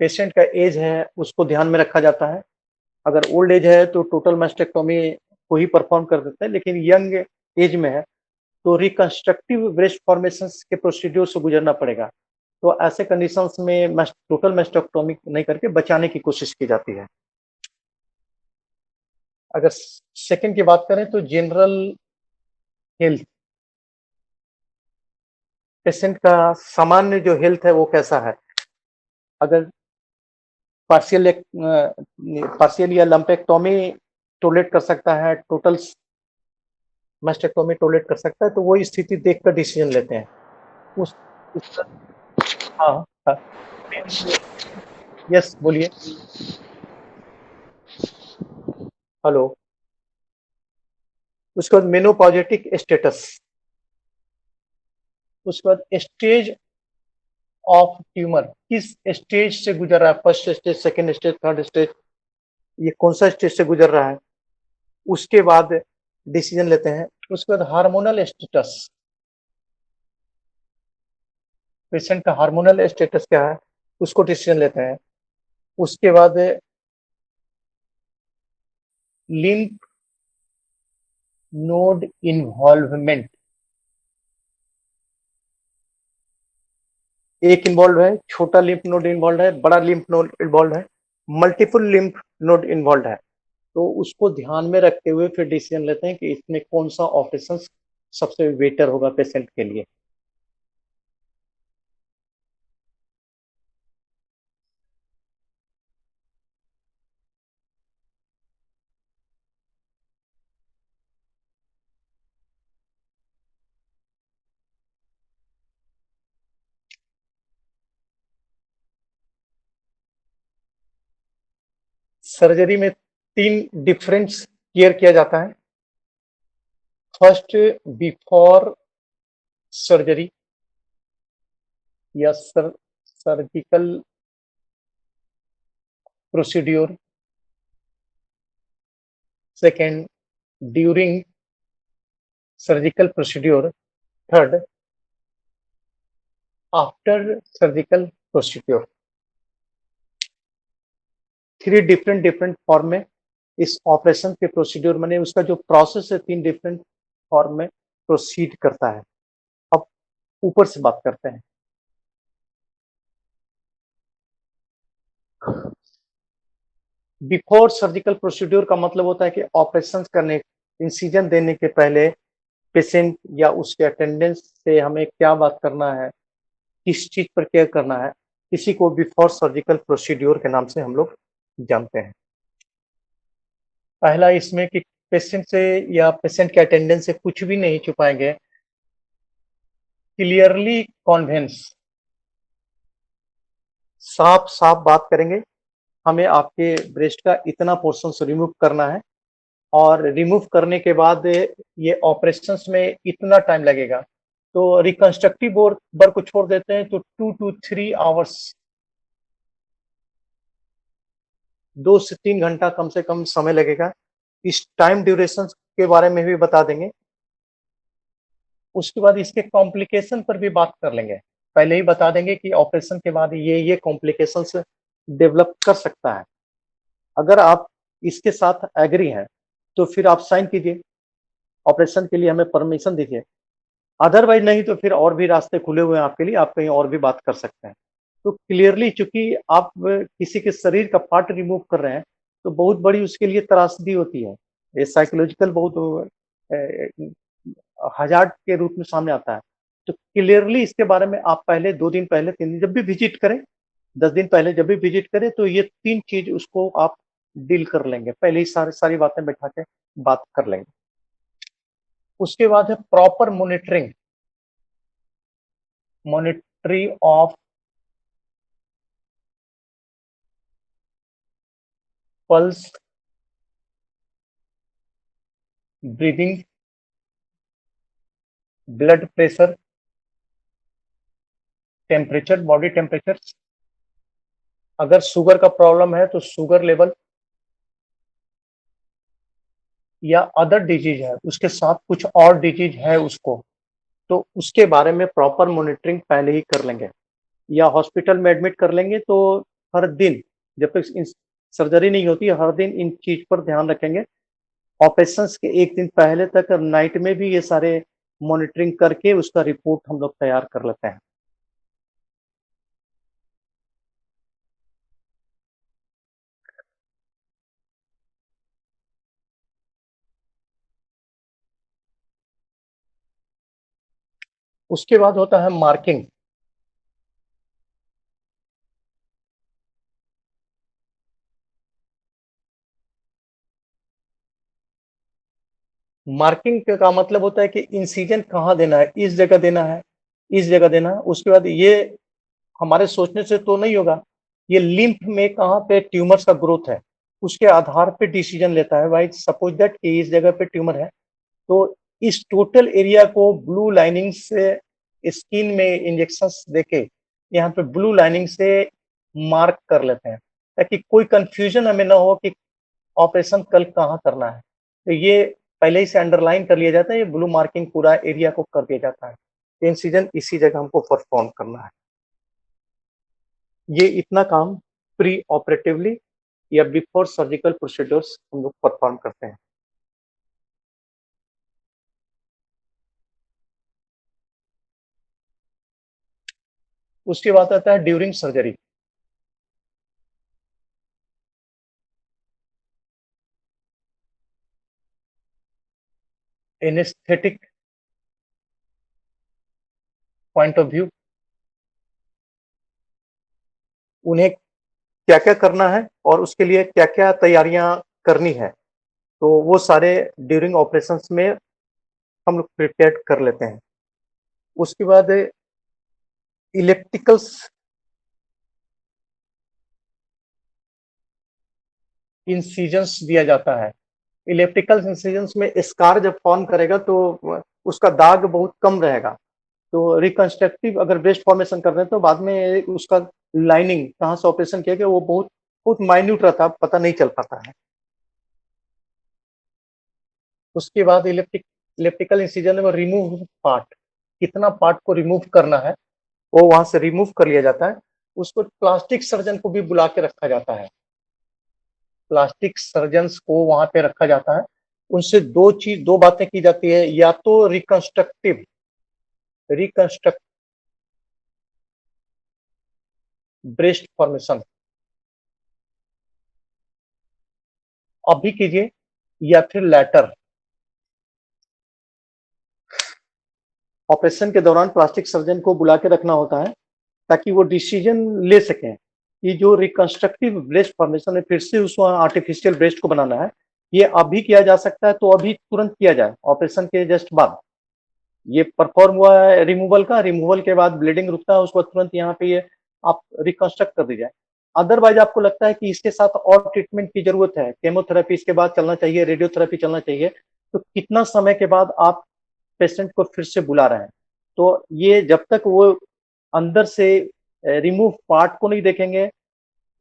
पेशेंट का एज है उसको ध्यान में रखा जाता है। अगर ओल्ड एज है तो टोटल मैस्टेक्टोमी को ही परफॉर्म कर देते हैं, लेकिन यंग एज में है तो रिकंस्ट्रक्टिव ब्रेस्ट फॉर्मेशन के प्रोसीड्यूर से गुजरना पड़ेगा। तो ऐसे कंडीशंस में टोटल मैस्टेक्टोमी नहीं करके बचाने की कोशिश की जाती है। अगर सेकंड की बात करें तो जनरल हेल्थ, पेशेंट का सामान्य जो हेल्थ है वो कैसा है, अगर पार्शियल पार्शियल या लंपेक्टोमी टोलेट कर सकता है, टोटल मैस्टेक्टोमी टोलेट कर सकता है, तो वो स्थिति देखकर डिसीजन लेते हैं। उस, उस हाँ, हाँ, यस बोलिए। हेलो। उसके बाद मेनोपॉजेटिक स्टेटस, उसके बाद स्टेज ऑफ ट्यूमर, किस स्टेज से गुजर रहा है, first stage, second stage, third stage, ये कौन सा स्टेज से गुजर रहा है, उसके बाद डिसीजन लेते हैं। उसके बाद हार्मोनल स्टेटस, पेशेंट का हार्मोनल स्टेटस क्या है उसको डिसीजन लेते हैं। उसके बाद लिम्फ नोड इन्वॉल्वमेंट, एक इन्वॉल्व है, छोटा लिम्फ नोड इन्वॉल्व है, बड़ा लिम्फ नोड इन्वॉल्व है, मल्टीपल लिम्फ नोड इन्वॉल्व है, तो उसको ध्यान में रखते हुए फिर डिसीजन लेते हैं कि इसमें कौन सा ऑपरेशन सबसे बेटर होगा पेशेंट के लिए। सर्जरी में 3 डिफरेंस केयर किया जाता है। फर्स्ट, बिफोर सर्जरी या surgical procedure. Second, during surgical procedure. Third, after surgical procedure. 3 different different form में इस ऑपरेशन के प्रोसीड्योर, माने उसका जो प्रोसेस है 3 डिफरेंट फॉर्म में प्रोसीड करता है। अब ऊपर से बात करते हैं। बिफोर सर्जिकल प्रोसीड्योर का मतलब होता है कि ऑपरेशन करने, इंसिजन देने के पहले पेशेंट या उसके अटेंडेंस से हमें क्या बात करना है, किस चीज पर केयर करना है, इसी को बिफोर सर्जिकल प्रोसीड्योर के नाम से हम लोग जानते हैं। पहला इसमें कि पेशेंट से या पेशेंट के अटेंडेंस से कुछ भी नहीं छुपाएंगे, क्लियरली कॉन्वेंस, साफ साफ बात करेंगे, हमें आपके ब्रेस्ट का इतना पोर्शन रिमूव करना है और रिमूव करने के बाद ये ऑपरेशंस में इतना टाइम लगेगा। तो रिकंस्ट्रक्टिव वर्क को छोड़ देते हैं तो 2 to 3 आवर्स, 2 से 3 घंटा कम से कम समय लगेगा। इस टाइम ड्यूरेशन के बारे में भी बता देंगे। उसके बाद इसके कॉम्प्लिकेशन पर भी बात कर लेंगे। पहले ही बता देंगे कि ऑपरेशन के बाद ये कॉम्प्लिकेशंस डेवलप कर सकता है। अगर आप इसके साथ एग्री हैं तो फिर आप साइन कीजिए, ऑपरेशन के लिए हमें परमिशन दीजिए। अदरवाइज नहीं तो फिर और भी रास्ते खुले हुए हैं आपके लिए, आप कहीं और भी बात कर सकते हैं। तो क्लियरली चूंकि आप किसी के शरीर का पार्ट रिमूव कर रहे हैं तो बहुत बड़ी उसके लिए त्रासदी होती है। ये साइकोलॉजिकल बहुत हजार्ड के रूप में सामने आता है। तो क्लियरली इसके बारे में आप पहले 2 दिन पहले 3 दिन जब भी विजिट करें, 10 दिन पहले जब भी विजिट करें तो ये 3 चीज उसको आप डील कर लेंगे, पहले ही सारी बातें बैठा के बात कर लेंगे। उसके बाद है proper monitoring, monitoring of pulse, breathing, blood pressure, temperature, body temperature. अगर शुगर का प्रॉब्लम है तो शुगर लेवल या अदर डिजीज है, उसके साथ कुछ और डिजीज है उसको, तो उसके बारे में प्रॉपर मॉनिटरिंग पहले ही कर लेंगे या हॉस्पिटल में एडमिट कर लेंगे। तो हर दिन जब तक सर्जरी नहीं होती हर दिन इन चीज पर ध्यान रखेंगे। ऑपरेशंस के एक दिन पहले तक नाइट में भी ये सारे मॉनिटरिंग करके उसका रिपोर्ट हम लोग तैयार कर लेते हैं। उसके बाद होता है मार्किंग। मार्किंग का मतलब होता है कि इंसिजन कहाँ देना है, इस जगह देना है, इस जगह देना है। उसके बाद ये हमारे सोचने से तो नहीं होगा, ये लिम्फ में कहाँ पे ट्यूमर्स का ग्रोथ है उसके आधार पे डिसीजन लेता है। भाई सपोज दैट कि इस जगह पे ट्यूमर है तो इस टोटल एरिया को ब्लू लाइनिंग से स्किन में इंजेक्शंस देके यहाँ पे ब्लू लाइनिंग से मार्क कर लेते हैं ताकि कोई कंफ्यूजन हमें ना हो कि ऑपरेशन कल कहाँ करना है। तो ये पहले ही से अंडरलाइन कर लिया जाता है, ये ब्लू मार्किंग पूरा एरिया को कर दिया जाता है। इंसिजन इसी जगह हमको परफॉर्म करना है। ये इतना काम प्री ऑपरेटिवली या बिफोर सर्जिकल प्रोसीड्यूर्स हम लोग परफॉर्म करते हैं। उसके बाद आता है during surgery. Anaesthetic point of view, उन्हें क्या क्या करना है और उसके लिए क्या क्या तैयारियां करनी है, तो वो सारे ड्यूरिंग ऑपरेशंस में हम लोग प्रिपेयर कर लेते हैं। उसके बाद इलेक्ट्रिकल्स इंसिजन्स दिया जाता है। इलेक्ट्रिकल इंसिजन्स में स्कार जब फॉर्म करेगा तो उसका दाग बहुत कम रहेगा। तो रिकंस्ट्रक्टिव अगर ब्रेस्ट फॉर्मेशन कर रहे हैं तो बाद में उसका लाइनिंग कहाँ से ऑपरेशन किया गया वो बहुत बहुत माइन्यूट रहता, पता नहीं चल पाता है। उसके बाद इलेक्ट्रिकल इंसिजन में रिमूव पार्ट, कितना पार्ट को रिमूव करना है वो वहां से रिमूव कर लिया जाता है। उसको प्लास्टिक सर्जन को भी बुला के रखा जाता है, प्लास्टिक सर्जन्स को वहां पे रखा जाता है। उनसे दो बातें की जाती है, या तो रिकंस्ट्रक्ट ब्रेस्ट फॉर्मेशन अभी कीजिए या फिर लेटर। ऑपरेशन के दौरान प्लास्टिक सर्जन को बुला के रखना होता है ताकि वो डिसीजन ले सकें कि जो रिकंस्ट्रक्टिव ब्रेस्ट फॉर्मेशन है फिर से उसको आर्टिफिशियल ब्रेस्ट को बनाना है ये अभी किया जा सकता है तो अभी तुरंत किया जाए ऑपरेशन के जस्ट बाद। ये परफॉर्म हुआ है रिमूवल का, रिमूवल के बाद ब्लीडिंग रुकता है, उसको तुरंत यहाँ पे ये आप रिकंस्ट्रक्ट कर दी जाए। अदरवाइज आपको लगता है कि इसके साथ और ट्रीटमेंट की जरूरत है, केमोथेरेपी इसके बाद चलना चाहिए, रेडियोथेरेपी चलना चाहिए, तो कितना समय के बाद आप पेशेंट को फिर से बुला रहे हैं। तो ये जब तक वो अंदर से रिमूव पार्ट को नहीं देखेंगे,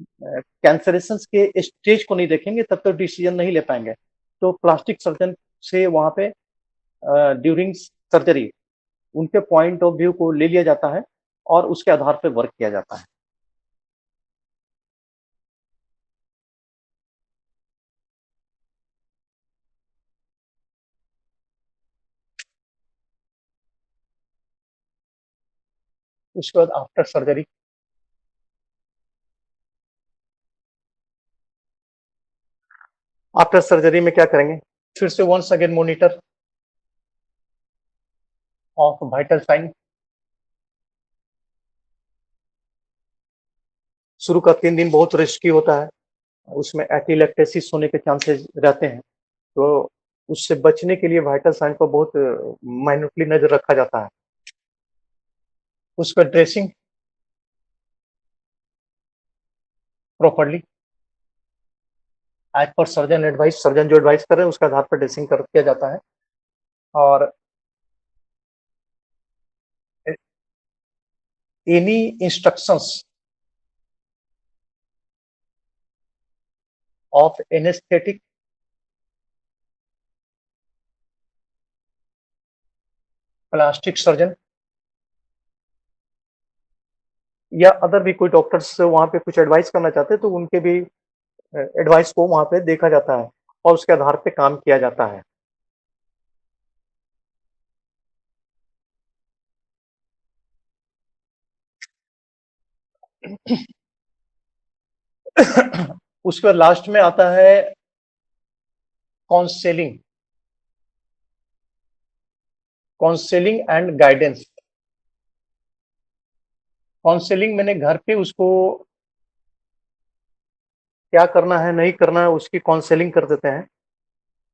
कैंसरेशन के स्टेज को नहीं देखेंगे, तब तक डिसीजन नहीं ले पाएंगे। तो प्लास्टिक सर्जन से वहां पे ड्यूरिंग सर्जरी उनके पॉइंट ऑफ व्यू को ले लिया जाता है और उसके आधार पर वर्क किया जाता है। उसके बाद आफ्टर सर्जरी, आफ्टर सर्जरी में क्या करेंगे, फिर से once again monitor of vital sign. शुरू का 3 दिन बहुत रिस्की होता है, उसमें एटीलेक्टेसिस होने के चांसेस रहते हैं, तो उससे बचने के लिए वाइटल साइन पर बहुत माइन्यूटली नजर रखा जाता है। उसका dressing properly as per surgeon advice, surgeon जो एडवाइस कर रहे हैं उसके आधार पर ड्रेसिंग कर किया जाता है। और any instructions of anaesthetic plastic surgeon या अदर भी कोई डॉक्टर्स वहां पे कुछ एडवाइस करना चाहते हैं तो उनके भी एडवाइस को वहां पे देखा जाता है और उसके आधार पे काम किया जाता है। उसके बाद लास्ट में आता है counselling, counselling and guidance. Counselling मैंने घर पे उसको क्या करना है नहीं करना है उसकी काउंसलिंग कर देते हैं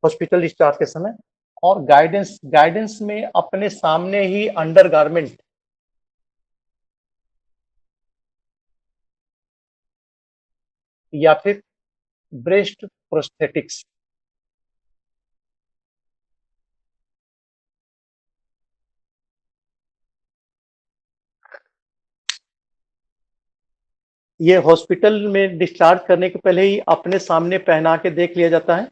हॉस्पिटल डिस्चार्ज के समय। और गाइडेंस, गाइडेंस में अपने सामने ही अंडरगारमेंट या फिर ब्रेस्ट प्रोस्थेटिक्स, ये हॉस्पिटल में डिस्चार्ज करने के पहले ही अपने सामने पहना के देख लिया जाता है,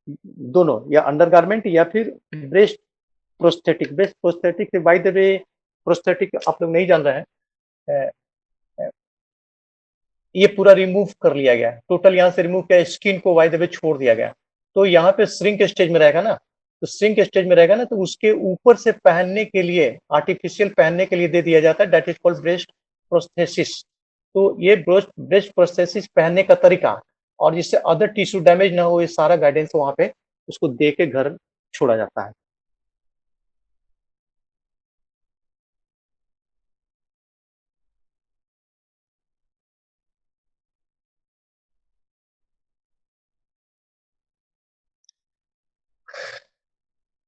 दोनों, या अंडरगारमेंट या फिर breast prosthetic. Breast prosthetic by the way, prosthetic आप लोग नहीं जान रहे हैं, ये पूरा रिमूव कर लिया गया, टोटल यहाँ से रिमूव किया, स्किन को बाय द वे छोड़ दिया गया। तो यहाँ पे श्रिंक स्टेज में रहेगा ना, तो श्रिंक स्टेज में रहेगा ना, तो उसके ऊपर से पहनने के लिए, आर्टिफिशियल पहनने के लिए दे दिया जाता है, that is called breast prosthesis. तो ये ब्रेस्ट ब्रेस्ट प्रोस्थेसिस पहनने का तरीका और जिससे अदर टिश्यू डैमेज ना हो, ये सारा गाइडेंस वहां पे उसको दे के घर छोड़ा जाता है।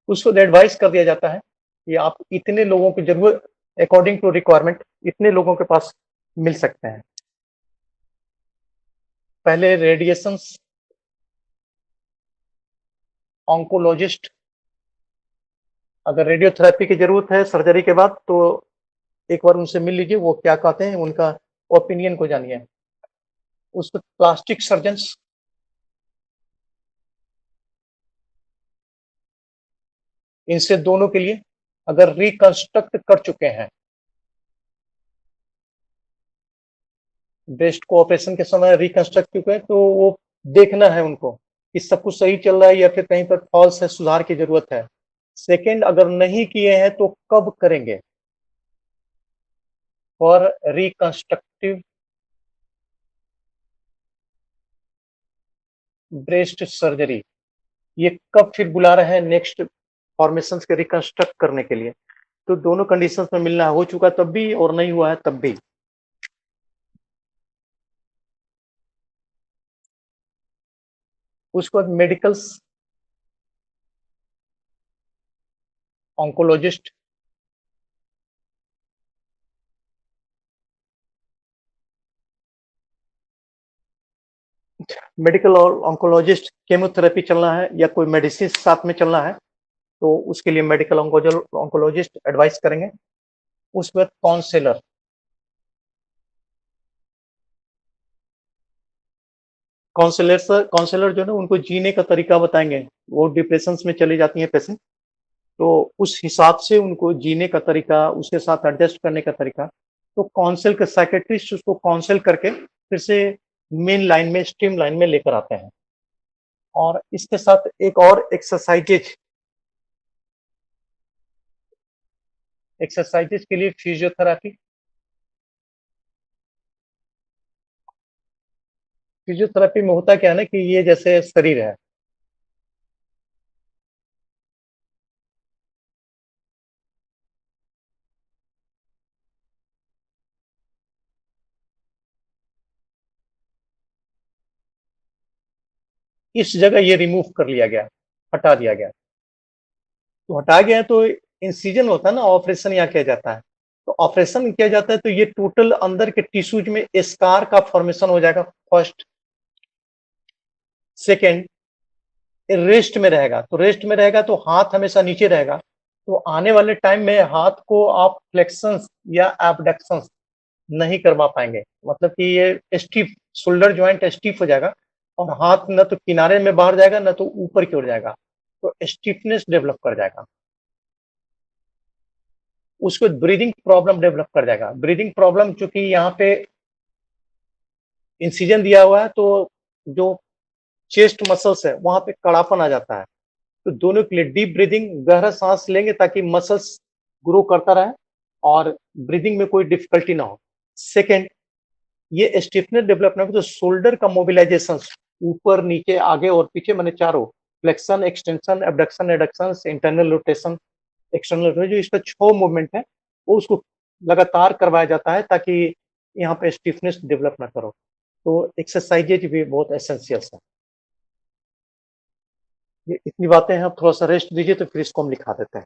उसको एडवाइस कर दिया जाता है कि आप इतने लोगों की जरूरत, अकॉर्डिंग टू रिक्वायरमेंट इतने लोगों के पास मिल सकते हैं। पहले रेडिएशन ऑन्कोलॉजिस्ट, अगर रेडियोथेरेपी की जरूरत है सर्जरी के बाद तो एक बार उनसे मिल लीजिए, वो क्या कहते हैं उनका ओपिनियन को जानिए। उसको प्लास्टिक सर्जन, इनसे दोनों के लिए अगर रिकंस्ट्रक्ट कर चुके हैं ब्रेस्ट को, ऑपरेशन के समय रिकंस्ट्रक्ट चुके हैं, तो वो देखना है उनको कि सब कुछ सही चल रहा है या फिर कहीं पर फॉल्स है, सुधार की जरूरत है। सेकंड, अगर नहीं किए हैं तो कब करेंगे, फॉर रिकंस्ट्रक्टिव ब्रेस्ट सर्जरी, ये कब फिर बुला रहे हैं नेक्स्ट फॉर्मेशन के रिकंस्ट्रक्ट करने के लिए। तो दोनों कंडीशंस में मिलना हो चुका तब भी और नहीं हुआ है तब भी। उसके बाद मेडिकल्स, ऑन्कोलॉजिस्ट, मेडिकल और ऑन्कोलॉजिस्ट केमोथेरेपी चलना है या कोई मेडिसिन साथ में चलना है तो उसके लिए मेडिकल ऑन्कोलॉजिस्ट एडवाइस करेंगे। उसके बाद काउंसलर, काउंसलर जो है ना उनको जीने का तरीका बताएंगे। वो डिप्रेशन में चली जाती है पेशेंट, तो उस हिसाब से उनको जीने का तरीका, उसके साथ एडजस्ट करने का तरीका, तो काउंसिल के साइकेट्रिस्ट उसको काउंसिल करके फिर से मेन लाइन में, स्ट्रीम लाइन में लेकर आते हैं। और इसके साथ एक और एक्सरसाइजेज, एक्सरसाइजेज के लिए फिजियोथेरेपी। फिजियोथेरेपी में होता क्या है ना कि ये जैसे शरीर है, इस जगह ये रिमूव कर लिया गया, हटा दिया गया, तो हटा गया तो इंसिजन होता है ना, ऑपरेशन यहाँ किया जाता है। तो ऑपरेशन किया जाता है तो ये टोटल अंदर के टिश्यूज में स्कार का फॉर्मेशन हो जाएगा फर्स्ट। सेकेंड, रेस्ट में रहेगा, तो रेस्ट में रहेगा तो हाथ हमेशा नीचे रहेगा, तो आने वाले टाइम में हाथ को आप फ्लेक्शंस या एबडक्शंस नहीं करवा पाएंगे, मतलब कि ये स्टिफ, शोल्डर ज्वाइंट स्टिफ हो जाएगा और हाथ न तो किनारे में बाहर जाएगा न तो ऊपर की ओर जाएगा, तो स्टिफनेस डेवलप कर जाएगा। उसको ब्रीदिंग प्रॉब्लम डेवलप कर जाएगा। ब्रीदिंग प्रॉब्लम चूंकि यहाँ पे इंसिजन दिया हुआ है तो जो चेस्ट मसल्स है वहां पे कड़ापन आ जाता है, तो दोनों के लिए डीप ब्रीदिंग, गहरा सांस लेंगे ताकि मसल्स ग्रो करता रहे और ब्रीदिंग में कोई डिफिकल्टी ना हो। सेकेंड, ये स्टिफनेस डेवलप ना हो तो शोल्डर का मोबिलाइजेशन, ऊपर नीचे आगे और पीछे, मैंने चारों, flexion extension abduction adduction internal rotation external rotation, जो इसका 6 मूवमेंट है वो उसको लगातार करवाया जाता है ताकि यहाँ पे स्टिफनेस डेवलप ना करो। तो एक्सरसाइजेज भी बहुत एसेंशियल है। ये इतनी बातें हैं, आप थोड़ा सा रेस्ट दीजिए तो फिर इसको हम लिखा देते हैं।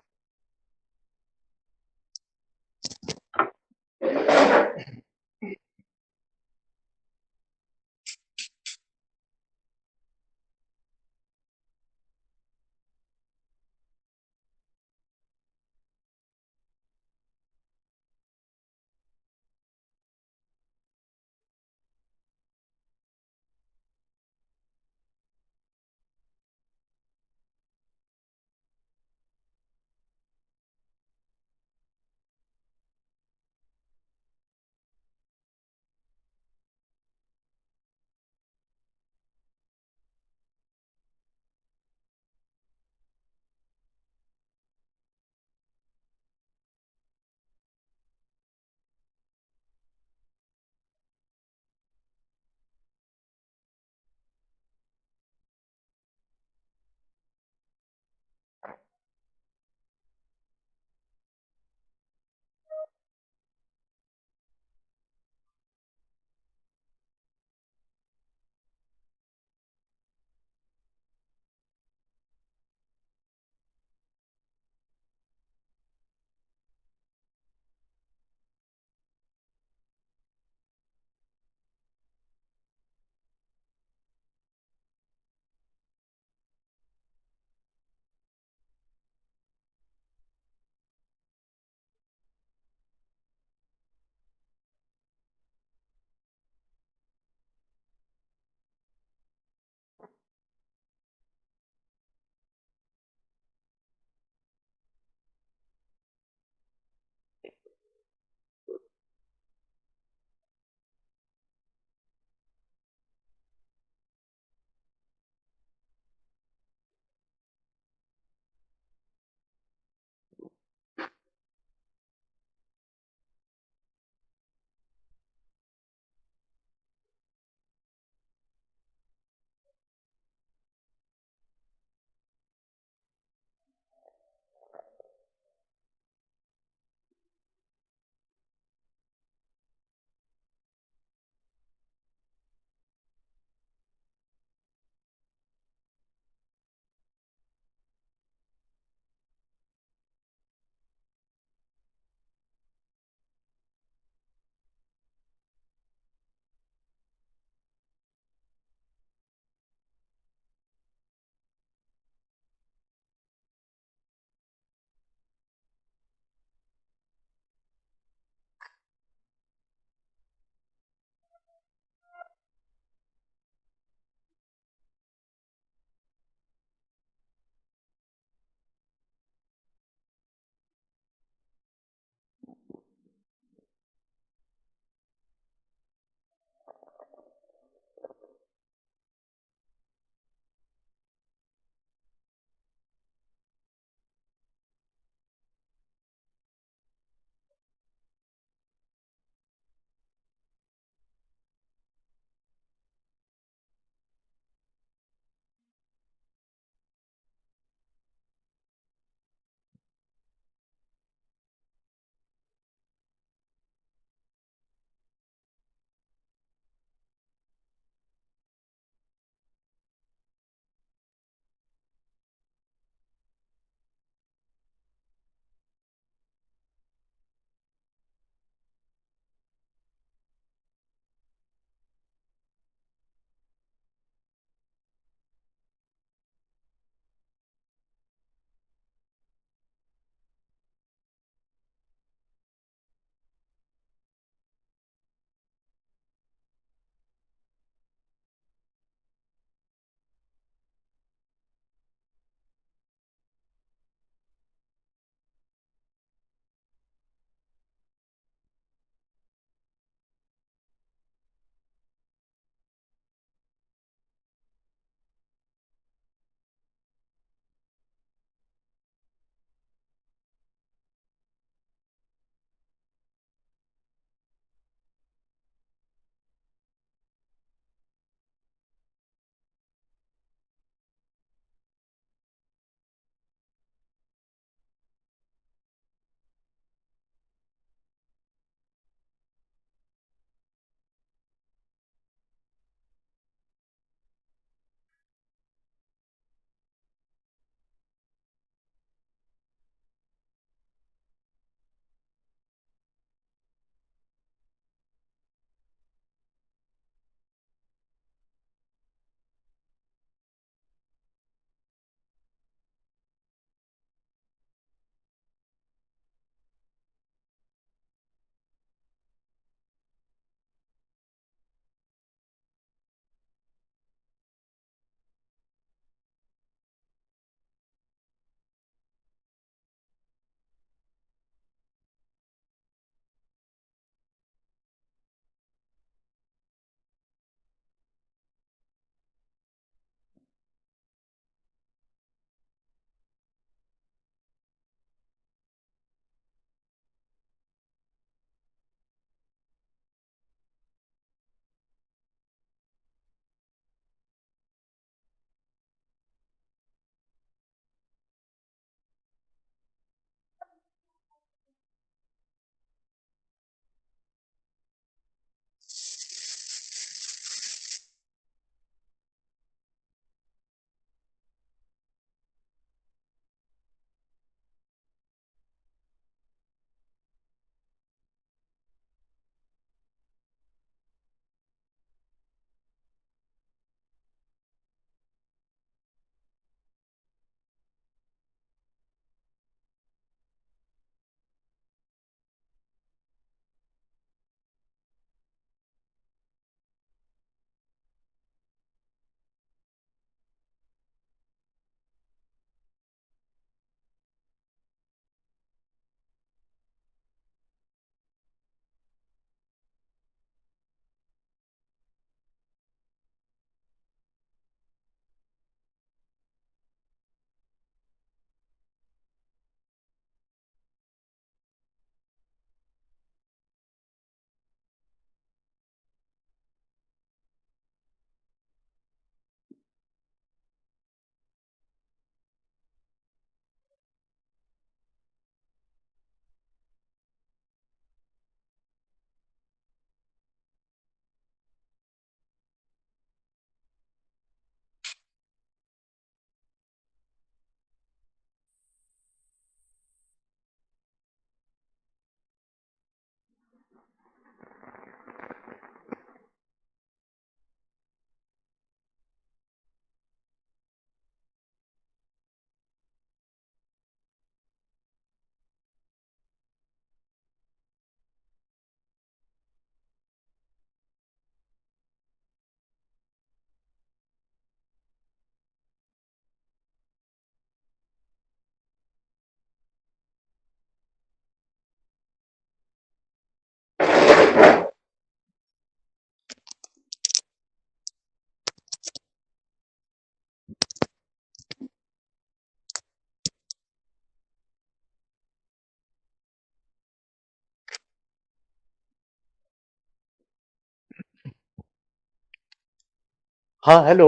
हाँ, हेलो।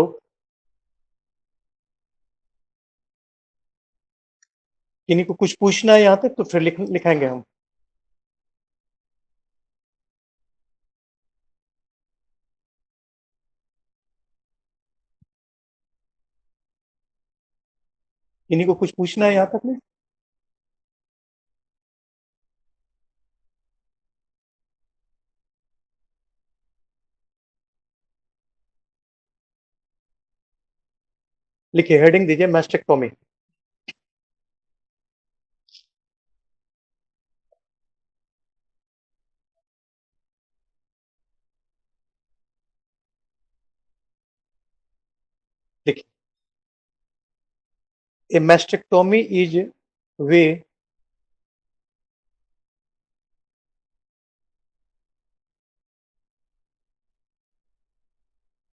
किन्हीं को कुछ पूछना है यहाँ तक तो फिर लिखाएंगे हम। किन्हीं को कुछ पूछना है यहाँ तक में? लिखिए, हेडिंग दीजिए मैस्टेक्टोमी। लिखिए, a mastectomy is way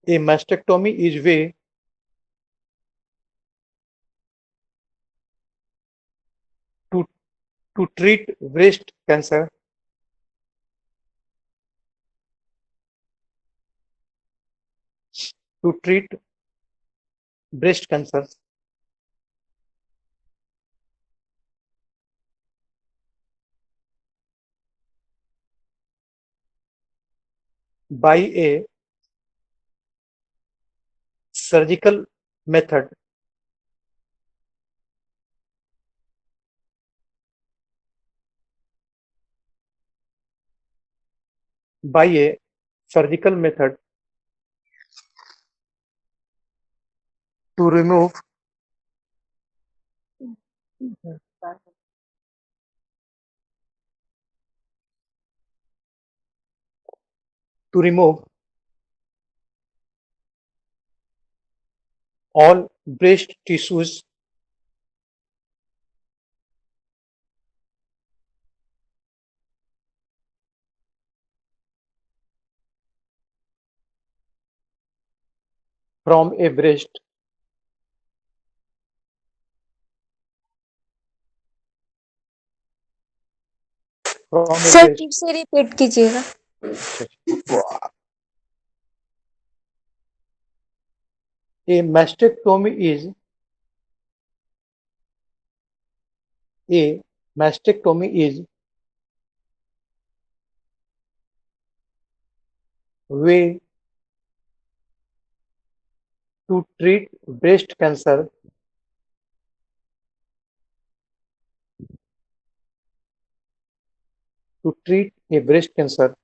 a mastectomy is way to treat breast cancer to treat breast cancer by a surgical method by a surgical method to remove to remove all breast tissues from a breast from a sir breast फिर से रिपीट कीजिएगा। a mastectomy is a mastectomy is way to treat breast cancer to treat a breast cancer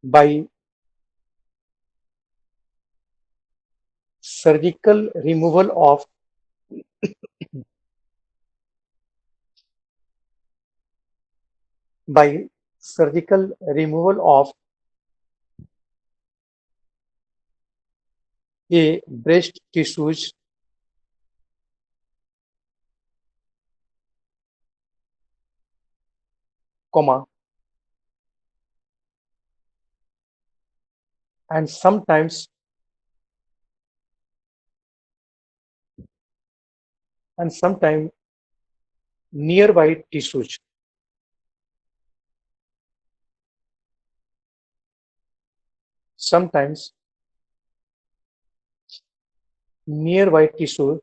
by surgical removal of by surgical removal of a breast tissues, comma, and sometimes nearby tissues. Sometimes nearby tissue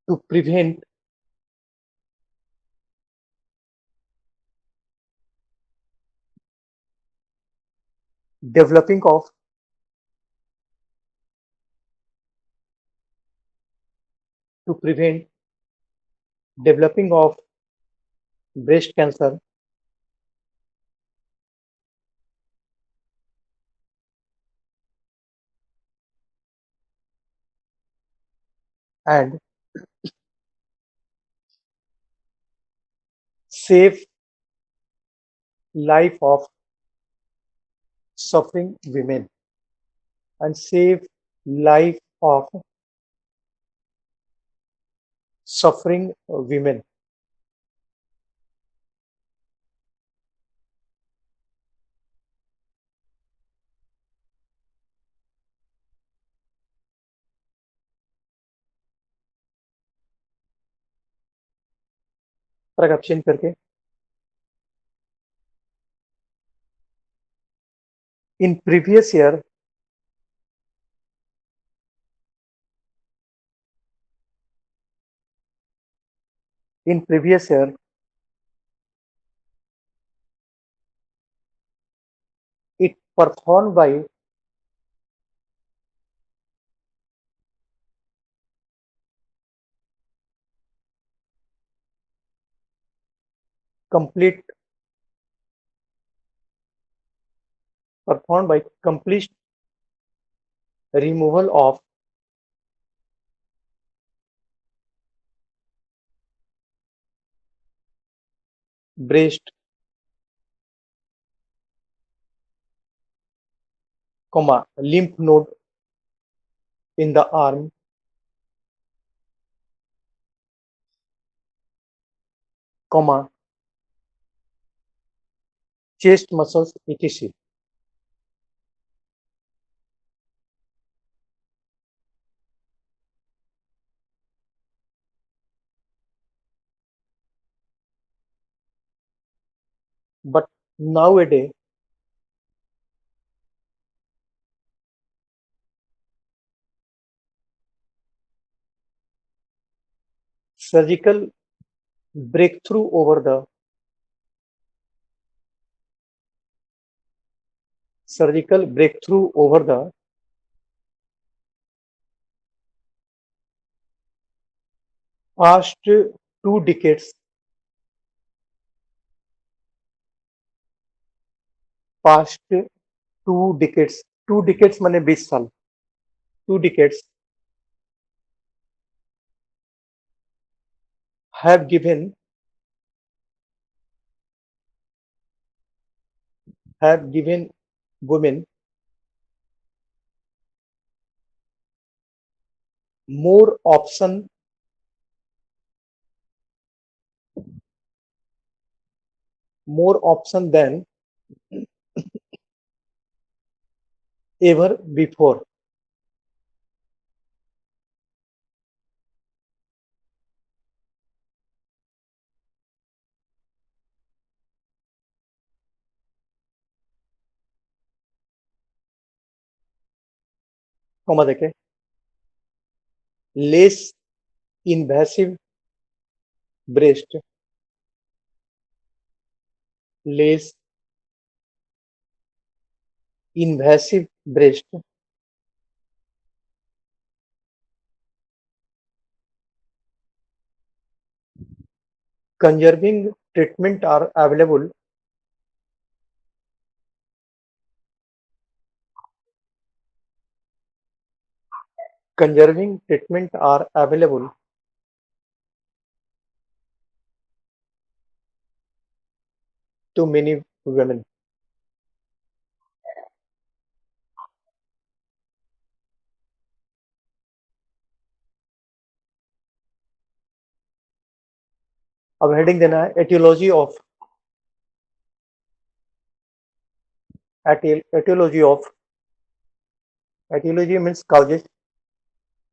to prevent developing of to prevent developing of breast cancer and save life of suffering women and save life of suffering women. Paragraph change करके in previous year in previous year it performed by complete complete removal of breast, lymph node in the arm, chest muscles, etc. But nowadays, surgical breakthrough over the surgical breakthrough over the past 2 decades, past 2 decades, 2 decades माने 20 साल, 2 decades have given women more option than ever before. Comma देखे less invasive breast, less invasive breast, conserving treatment are available, conserving treatment are available to many women. अब हेडिंग देना है etiology means causes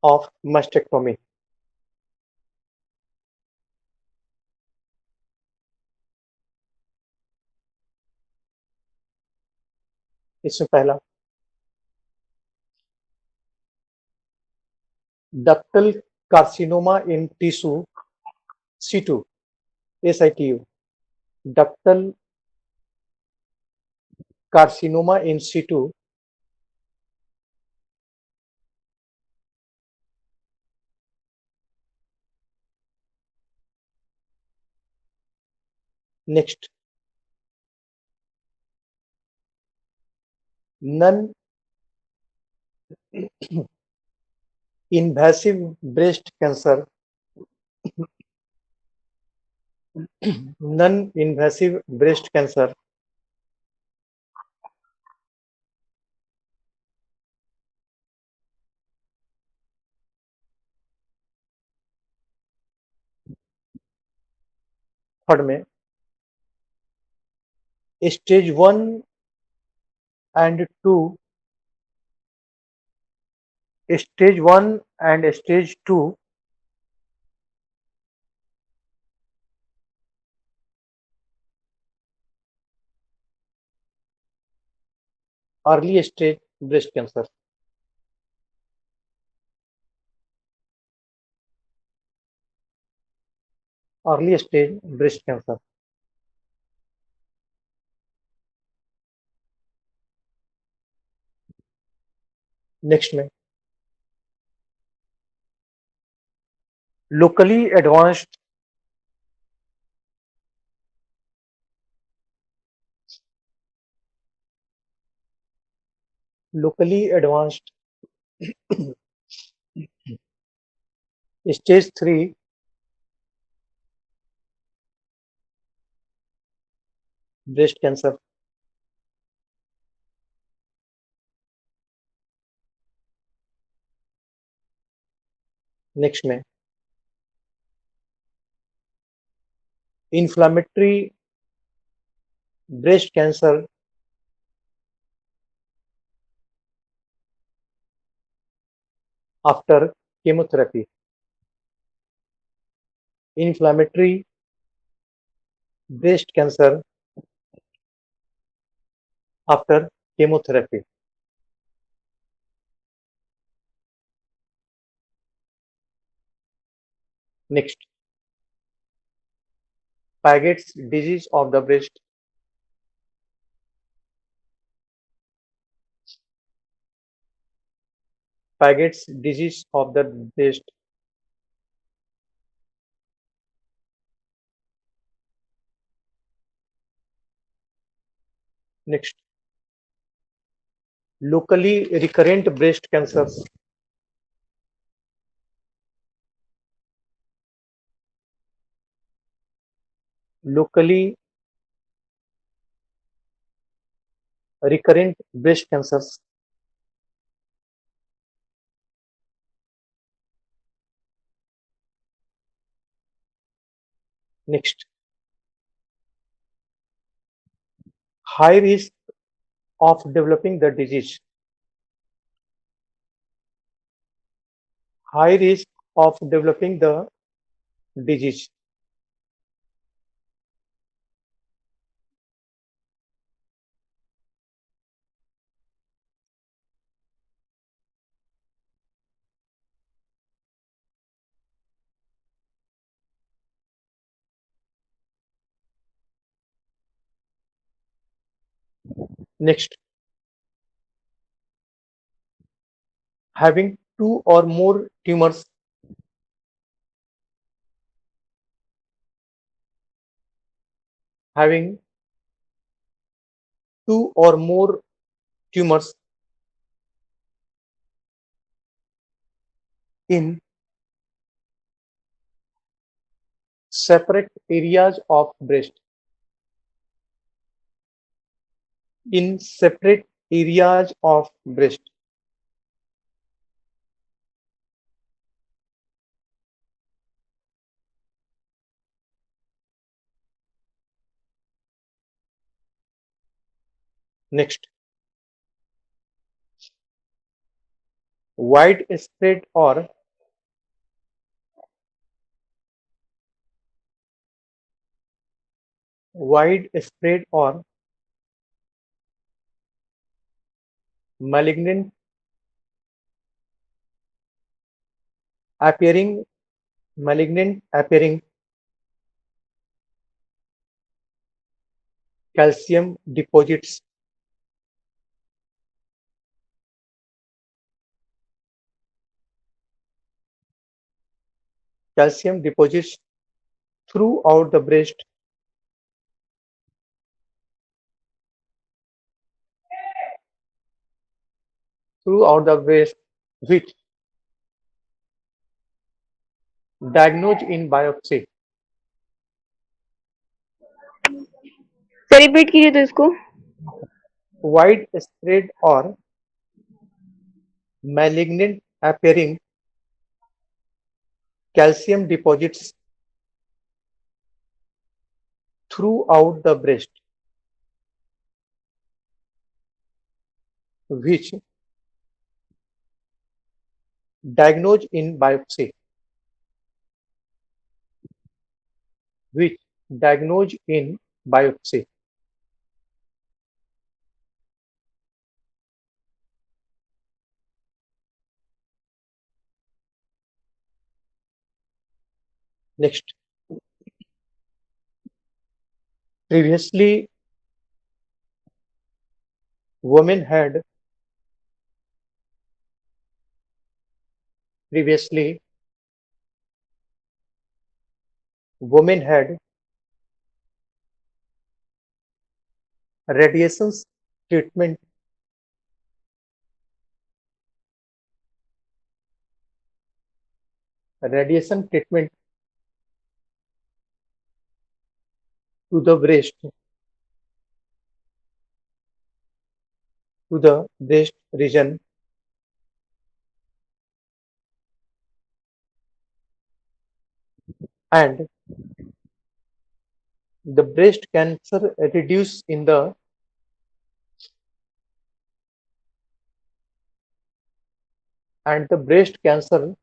of mastectomy. इसमें पहला ductal carcinoma in tissue C2 SITU, ductal carcinoma in situ, next non invasive breast cancer, non invasive breast cancer, third में stage 1 and 2, stage 1 and stage 2 early stage breast cancer. Early stage breast cancer. Next में locally advanced locally advanced stage 3 breast cancer. Next में inflammatory breast cancer after chemotherapy. Inflammatory breast cancer after chemotherapy. Next, Paget's disease of the breast. Paget's disease of the breast. Next, locally recurrent breast cancers. Locally recurrent breast cancers. Next, high risk of developing the disease. High risk of developing the disease. Next, having two or more tumors. Having two or more tumors in separate areas of breast. In separate areas of breast. Next, widespread or widespread or malignant appearing malignant appearing calcium deposits. Calcium deposits throughout the breast throughout the breast which diagnosed in biopsy. Sir repeat कीजिए तो इसको। Widespread or malignant appearing calcium deposits throughout the breast which diagnosed in biopsy. Which diagnosed in biopsy. Next, previously women had previously women had radiations treatment radiation treatment to the breast region, and the breast cancer reduce in the and the breast cancer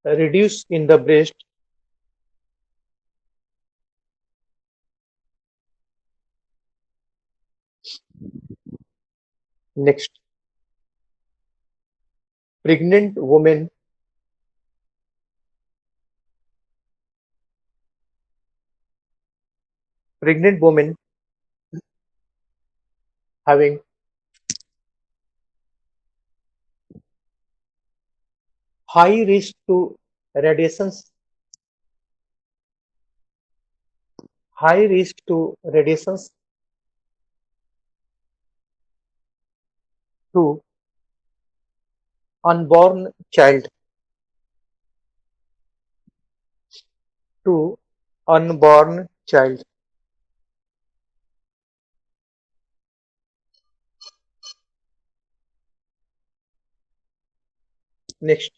reduce in the breast. Next, pregnant women pregnant women having high risk to radiations high risk to radiations to unborn child to unborn child. Next,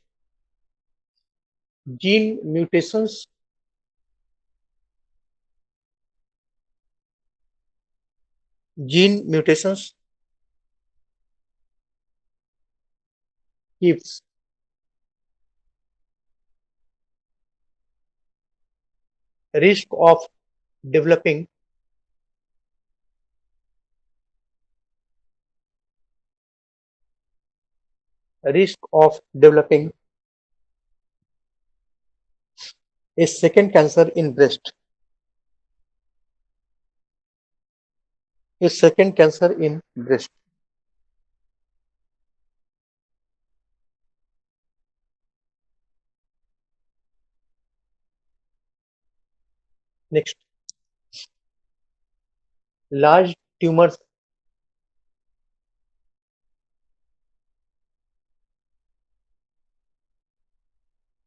gene mutations gene mutations gives risk of developing risk of developing a second cancer in breast. A second cancer in breast. Next, large tumors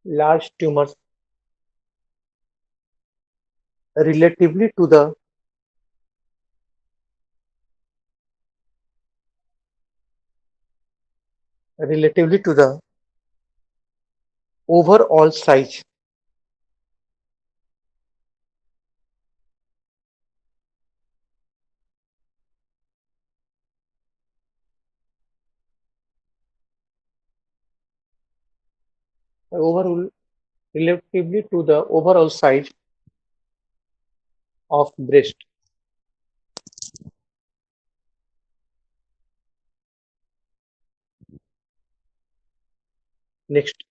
large tumors relatively to the relatively to the overall size overall relatively to the overall size of breast. Next,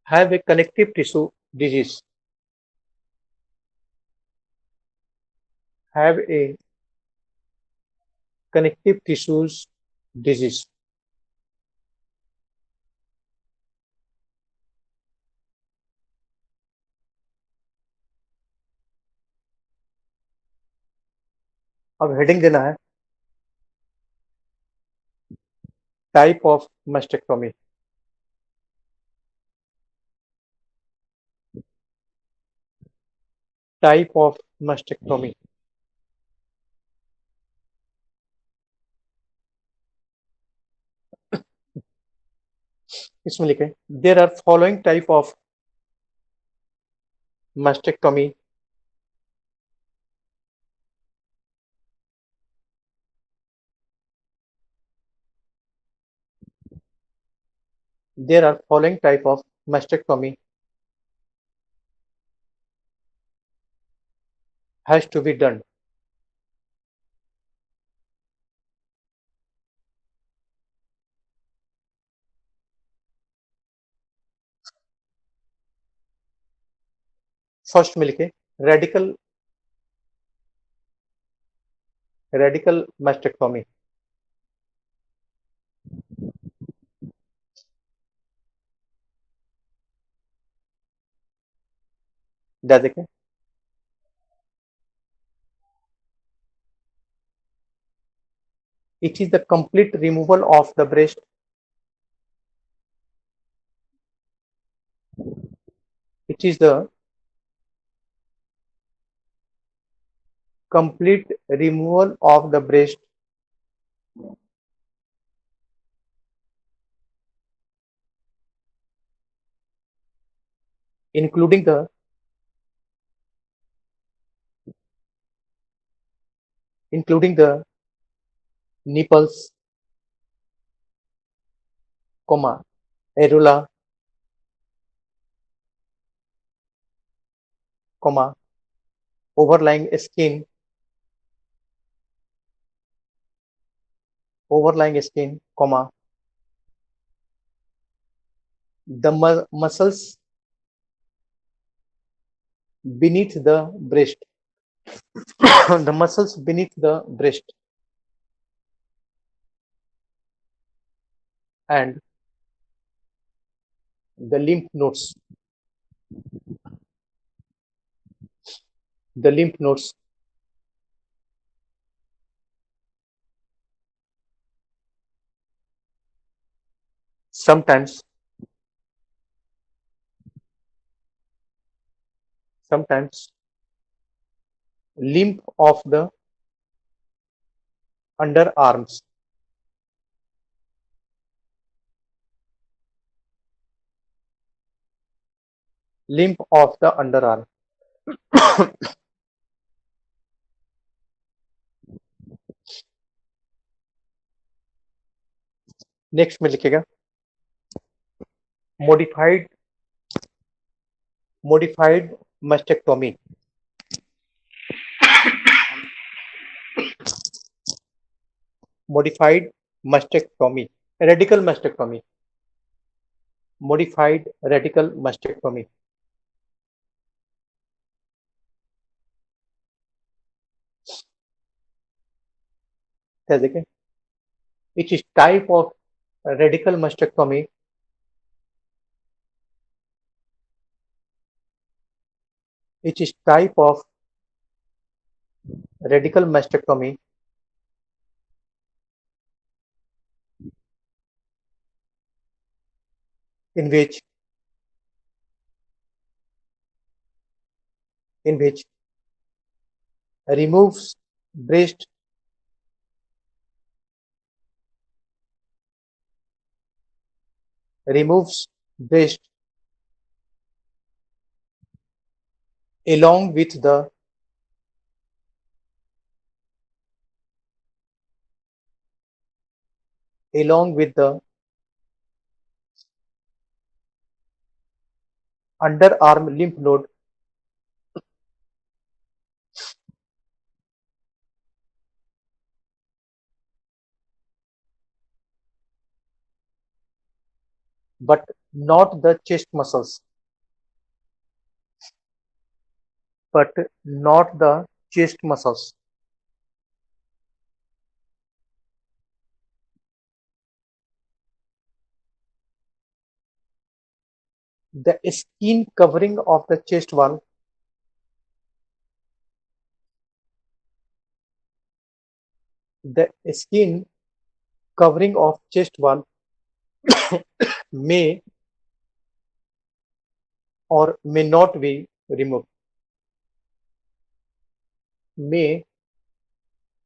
have a connective tissue disease. Have a connective tissues disease. अब हेडिंग देना है type of mastectomy. Type of mastectomy. इसमें लिखे there are following type of mastectomy. There are following type of mastectomy has to be done. First में लिखे रेडिकल मैस्टेक्टोमी। देखें, it is the complete removal of the breast. It is the complete removal of the breast including the nipples, areola, overlying skin, the muscles beneath the breast, the muscles beneath the breast, and the lymph nodes, the lymph nodes. Sometimes lymph of the underarms, lymph of the underarm. Next में लिखेगा modified mastectomy. Modified mastectomy, radical mastectomy, modified radical mastectomy. देखें, which is type of radical mastectomy which is type of radical mastectomy in which removes breast along with the underarm lymph node but not the chest muscles, the skin covering of the chest wall, may or may not be removed. May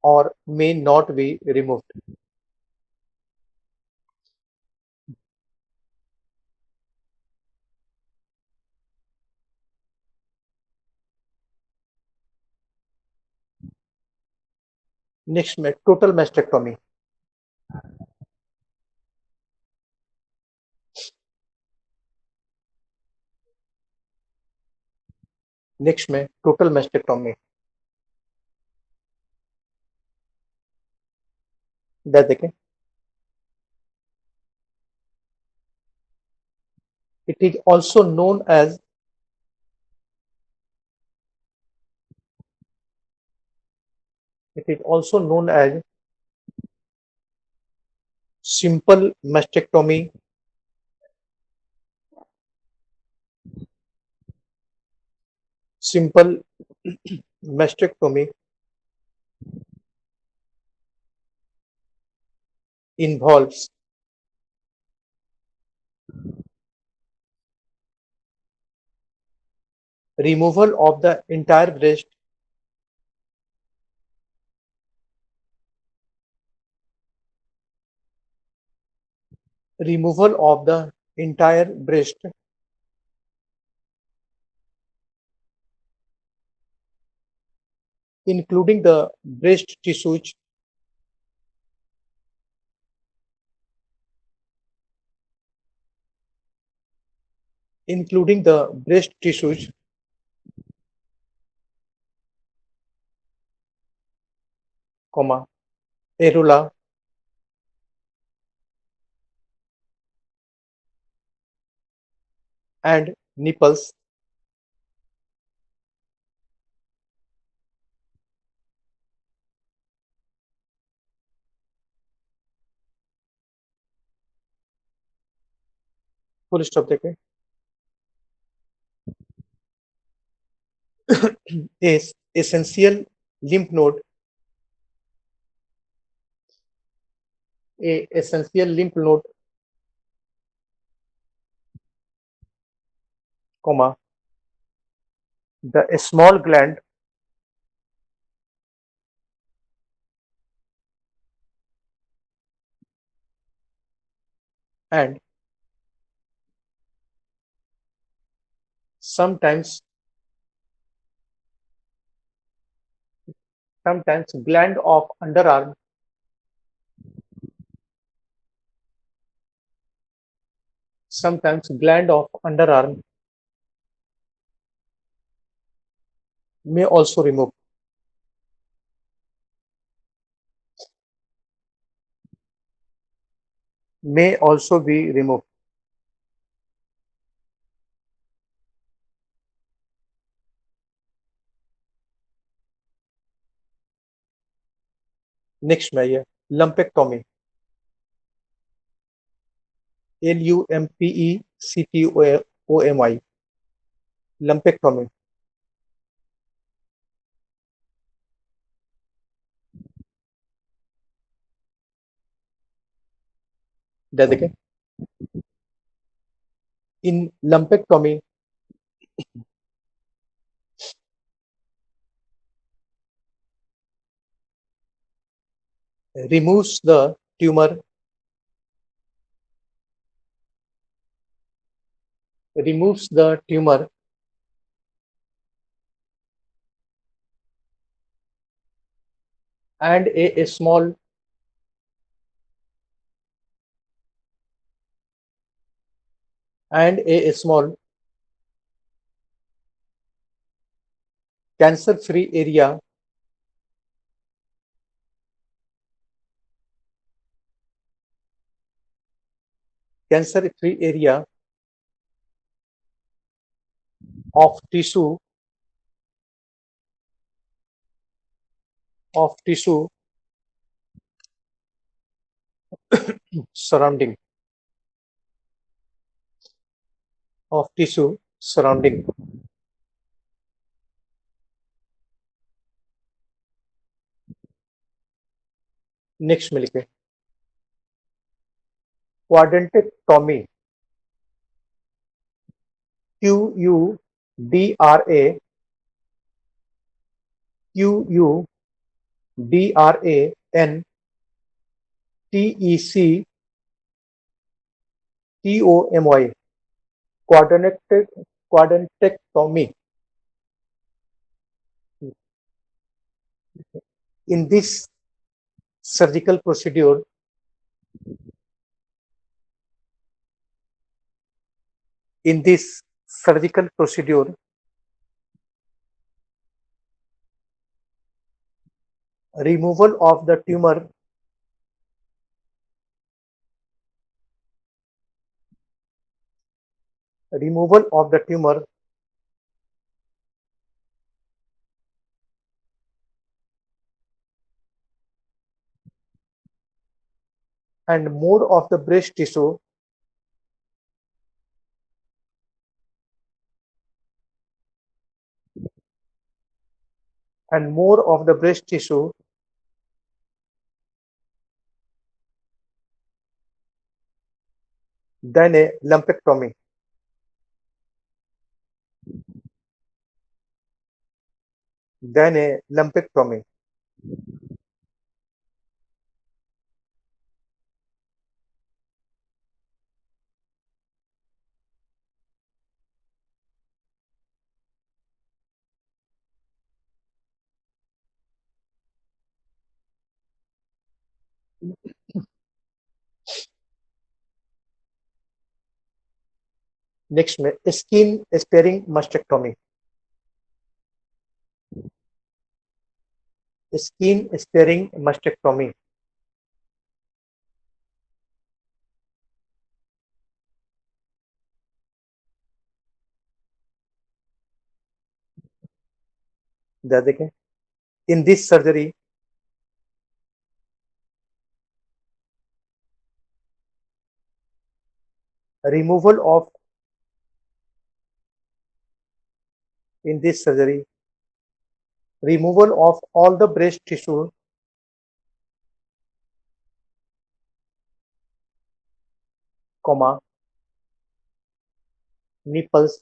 or may not be removed. Next में टोटल मैस्टेक्टोमी. नेक्स्ट में टोटल मैस्टेक्टोमी. देखें, it is also known as It is also known as simple mastectomy, simple mastectomy involves removal of the entire breast, removal of the entire breast, including the breast tissues, including the breast tissues, comma, areola, and nipples. Full stop देखें. is essential lymph node, a essential lymph node, comma, the small gland and sometimes gland of underarm, sometimes gland of underarm may also remove. May also be removed. Next में ये lumpectomy, lumpectomy, lumpectomy. दे देखें. In lumpectomy, removes the tumor, removes the tumor and a small cancer-free area of tissue surrounding surrounding. Next में लिखे quadrantectomy, QUDRA QUDRANTECTOMY, quadrantectomy. In this surgical procedure, removal of the tumor and more of the breast tissue and more of the breast tissue than a lumpectomy. Than a lumpectomy. Next में skin sparing mastectomy. Skin sparing mastectomy. देखें, in this surgery removal of in this surgery removal of all the breast tissue comma nipples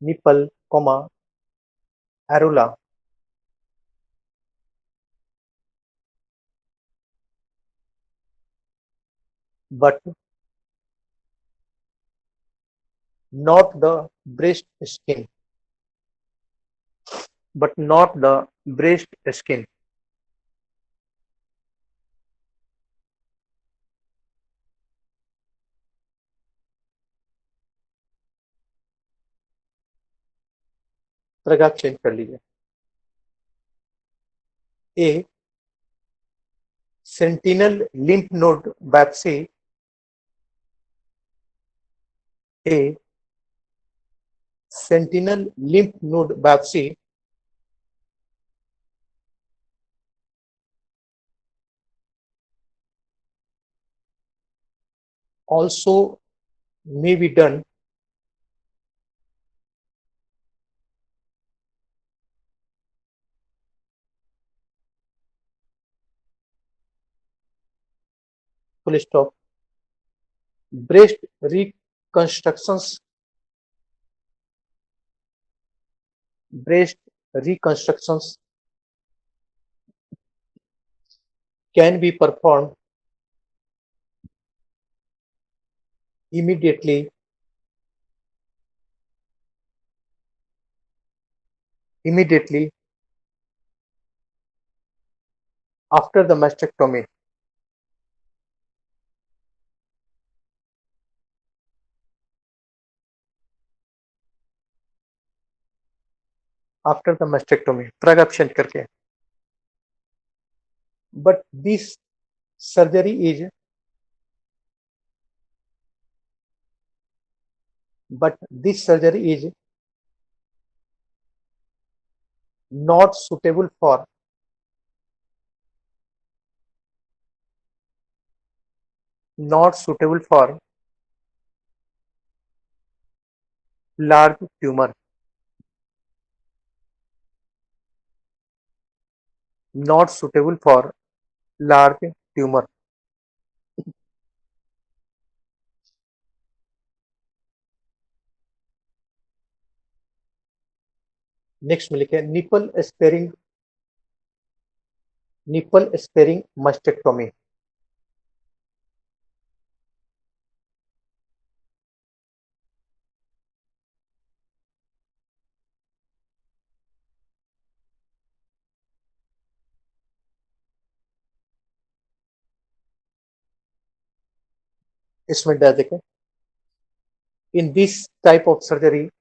nipple comma areola but not the breast skin but not the breast skin. तरह आप चेंज कर लीजिए. A sentinel lymph node biopsy. A sentinel lymph node biopsy also may be done full stop. Breast reconstructions breast reconstructions can be performed immediately after the mastectomy. After the mastectomy, drug option करके. But this surgery is not suitable for large tumor. Not suitable for large tumor. Next में लिखे निपल स्पेयरिंग मस्टेक्टोमी. इसमें देखें, in this type of surgery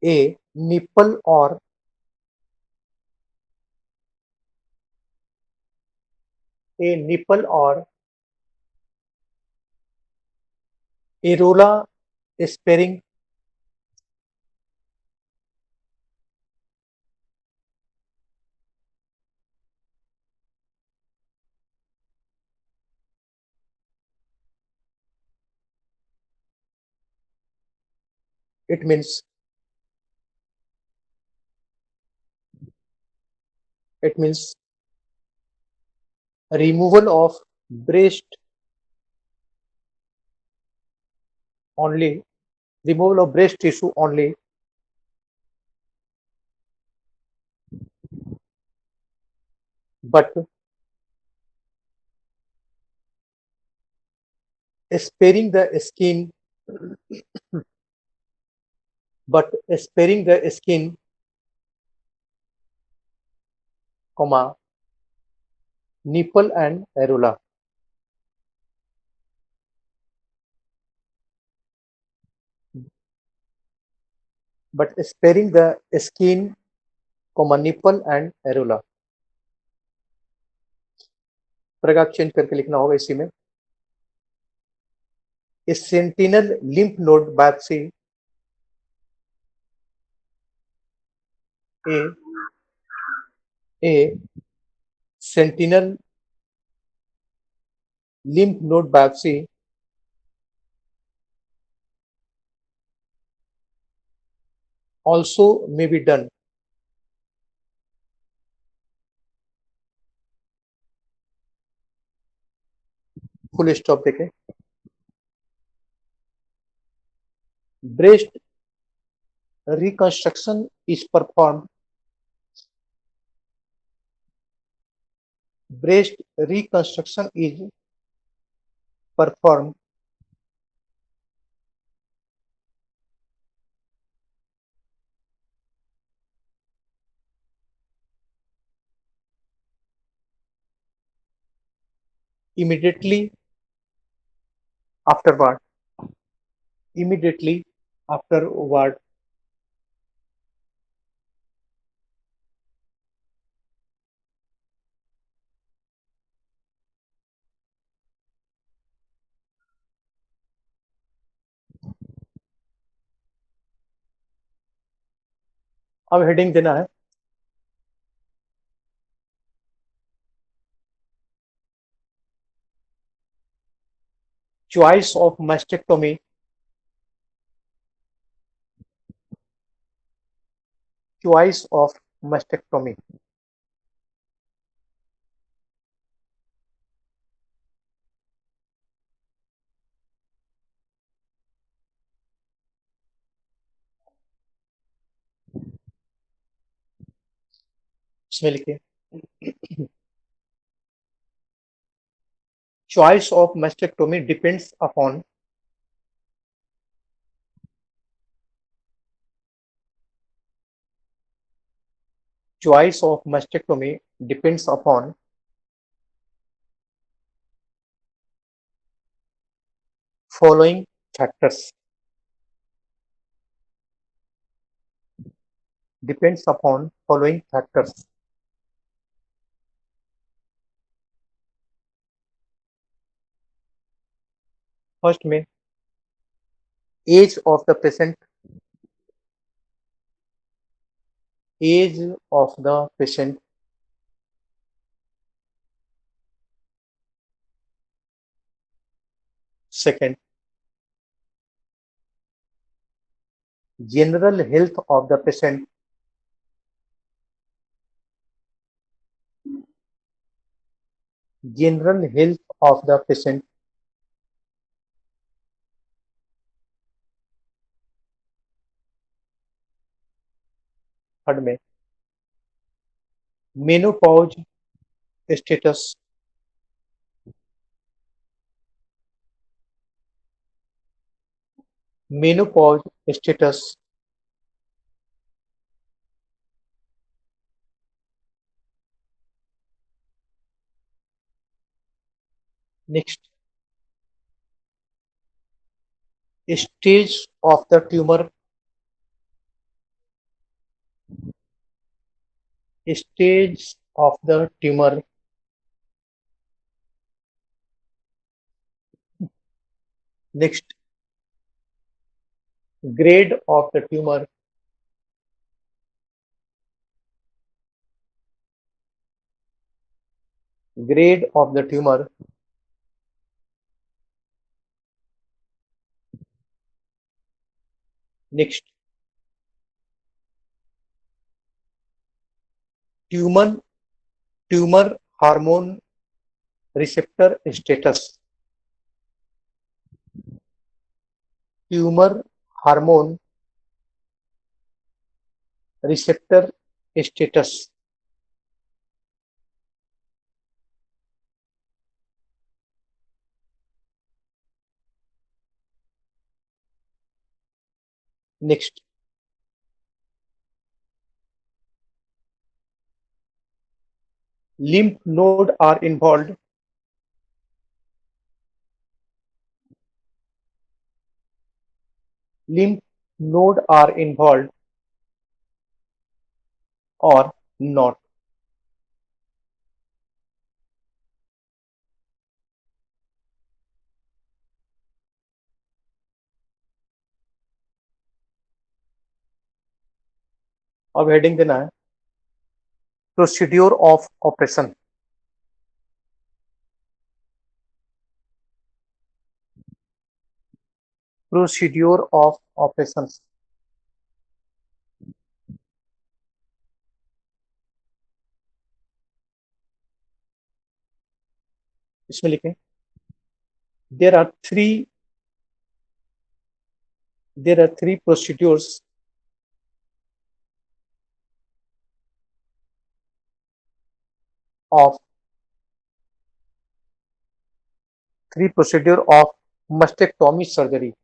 a nipple or areola sparing it means removal of breast only, removal of breast tissue only, but sparing the skin, but sparing the skin, comma, nipple and areola. But sparing the skin, comma, nipple and areola. Paragraph change करके लिखना होगा इसी में. A sentinel lymph node biopsy, a sentinel lymph node biopsy also may be done. Full stop देखें. Breast reconstruction is performed. Breast reconstruction is performed immediately afterward. Immediately afterward. अब हेडिंग देना है. Choice of mastectomy. Choice of mastectomy. इसमें लिखिए. Choice of mastectomy depends upon choice of mastectomy depends upon following factors. Depends upon following factors. First में age of the patient. Age of the patient. Second, general health of the patient. General health of the patient. Third में menopause status. Menopause status. Next, stage of the tumour. Stage of the tumour. Next, grade of the tumour. Grade of the tumour. Next, tumor hormone receptor status. Tumor hormone receptor status. Next, lymph node are involved. Lymph node are involved or not. अब हेडिंग देना है procedure of operation. Procedure of operation. इसमें लिखें there are three procedures of mastectomy surgery.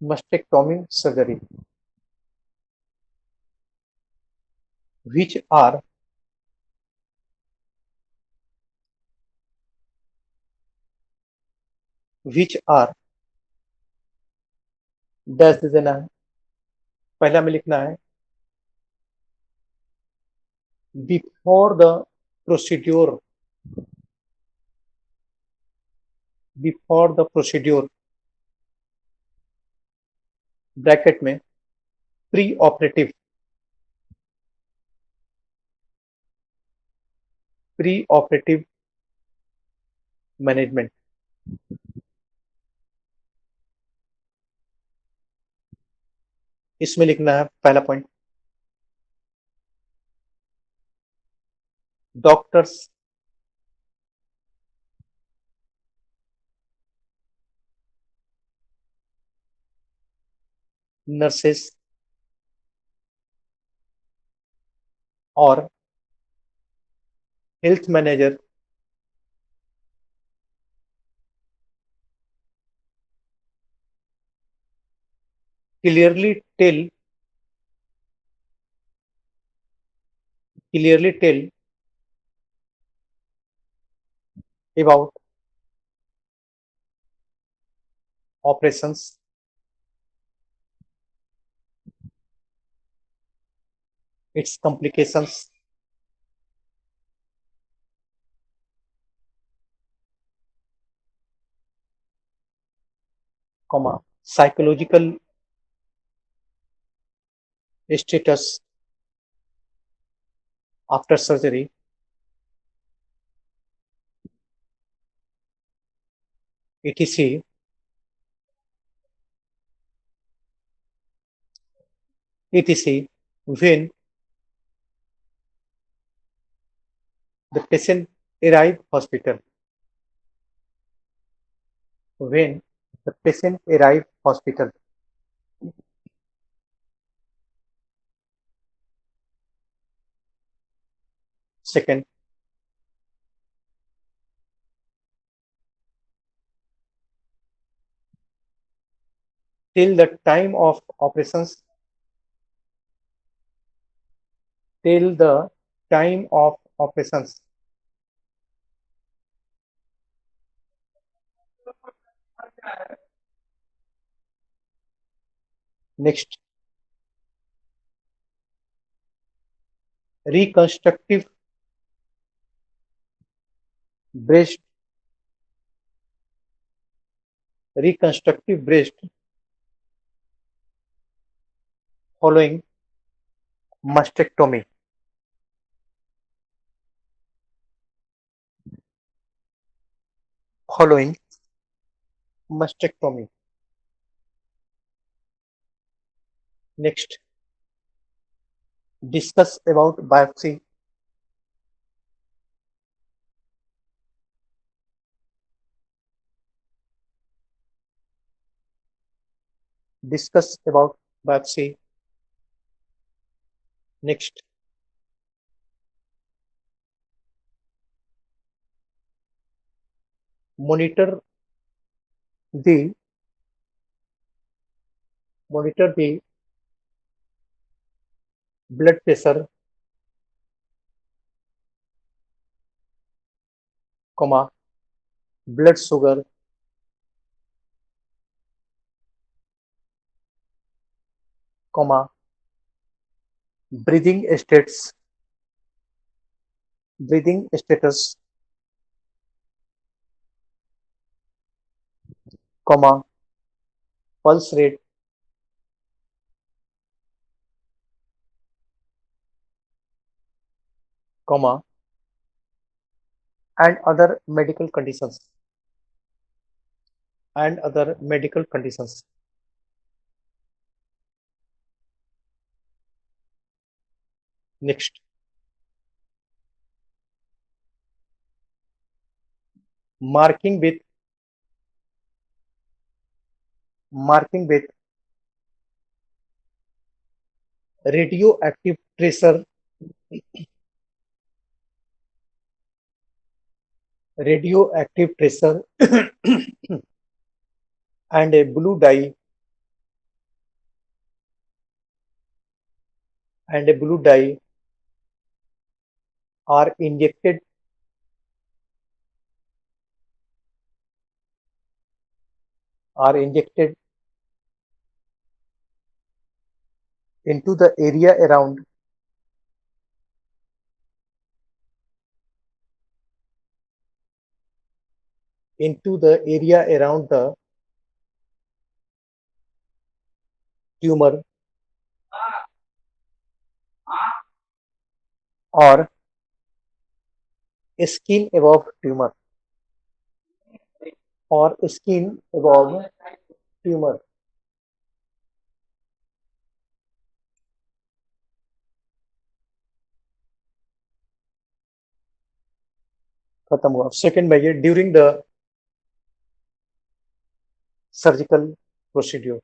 Mastectomy surgery, which are dash दे देना है. पहला में लिखना है बिफोर द प्रोसीड्योर. ब्रैकेट में प्री ऑपरेटिव मैनेजमेंट. इसमें लिखना है पहला पॉइंट डॉक्टर्स नर्सेस और health manager clearly tell about operations, its complications, psychological status after surgery, etc. When the patient arrive hospital. When the patient arrive hospital. Second, till the time of operations. Till the time of operations. Next, reconstructive breast following mastectomy. following mastectomy. Next, discuss about biopsy. Discuss about biopsy. Next, monitor the blood pressure, comma, blood sugar, comma, breathing status, breathing status, comma, pulse rate, comma, and other medical conditions. And other medical conditions. Next, marking with radioactive tracer, radioactive tracer and a blue dye are injected into the area around the tumor or skin above tumor or skin above tumor. खत्म हुआ. सेकंड में ये during the surgical procedure.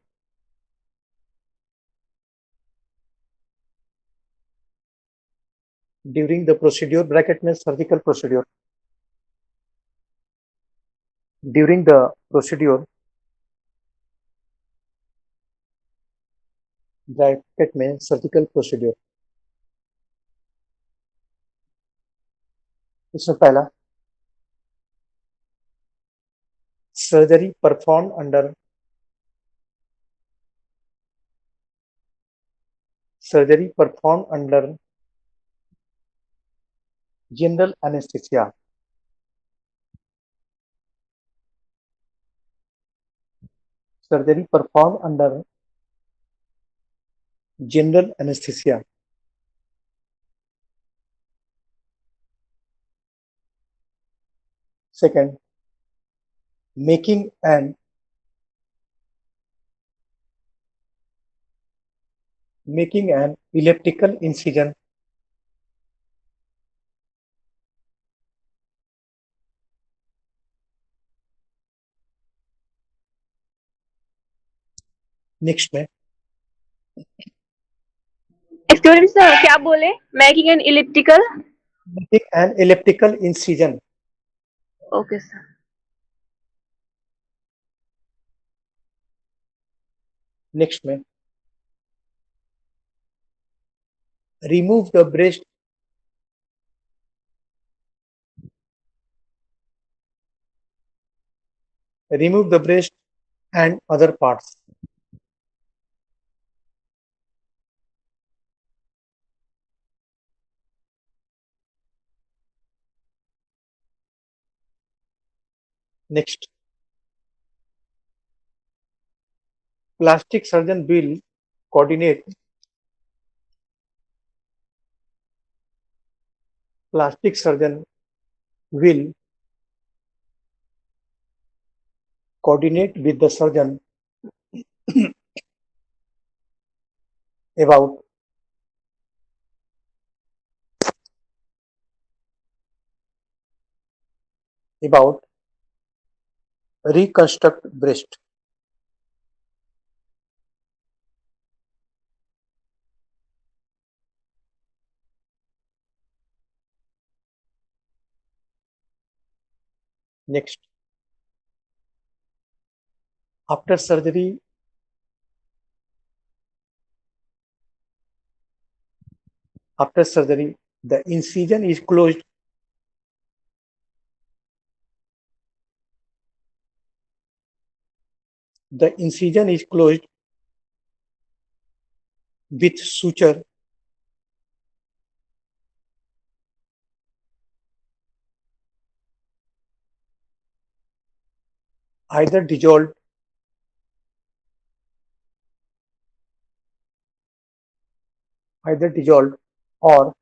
During the procedure bracket में surgical procedure. During the procedure bracket में सर्जिकल प्रोसीड्यूर. इसमें पहला surgery perform under general anesthesia. Surgery performed under general anesthesia. Second, making an elliptical incision next में एक्सक्यूज मी सर, क्या बोले? Making an elliptical. Making an elliptical incision. Okay sir. Next में remove the breast and other parts. Next, plastic surgeon will coordinate plastic surgeon will coordinate with the surgeon about about reconstruct breast. Next, after surgery, the incision is closed. The incision is closed with suture either dissolved or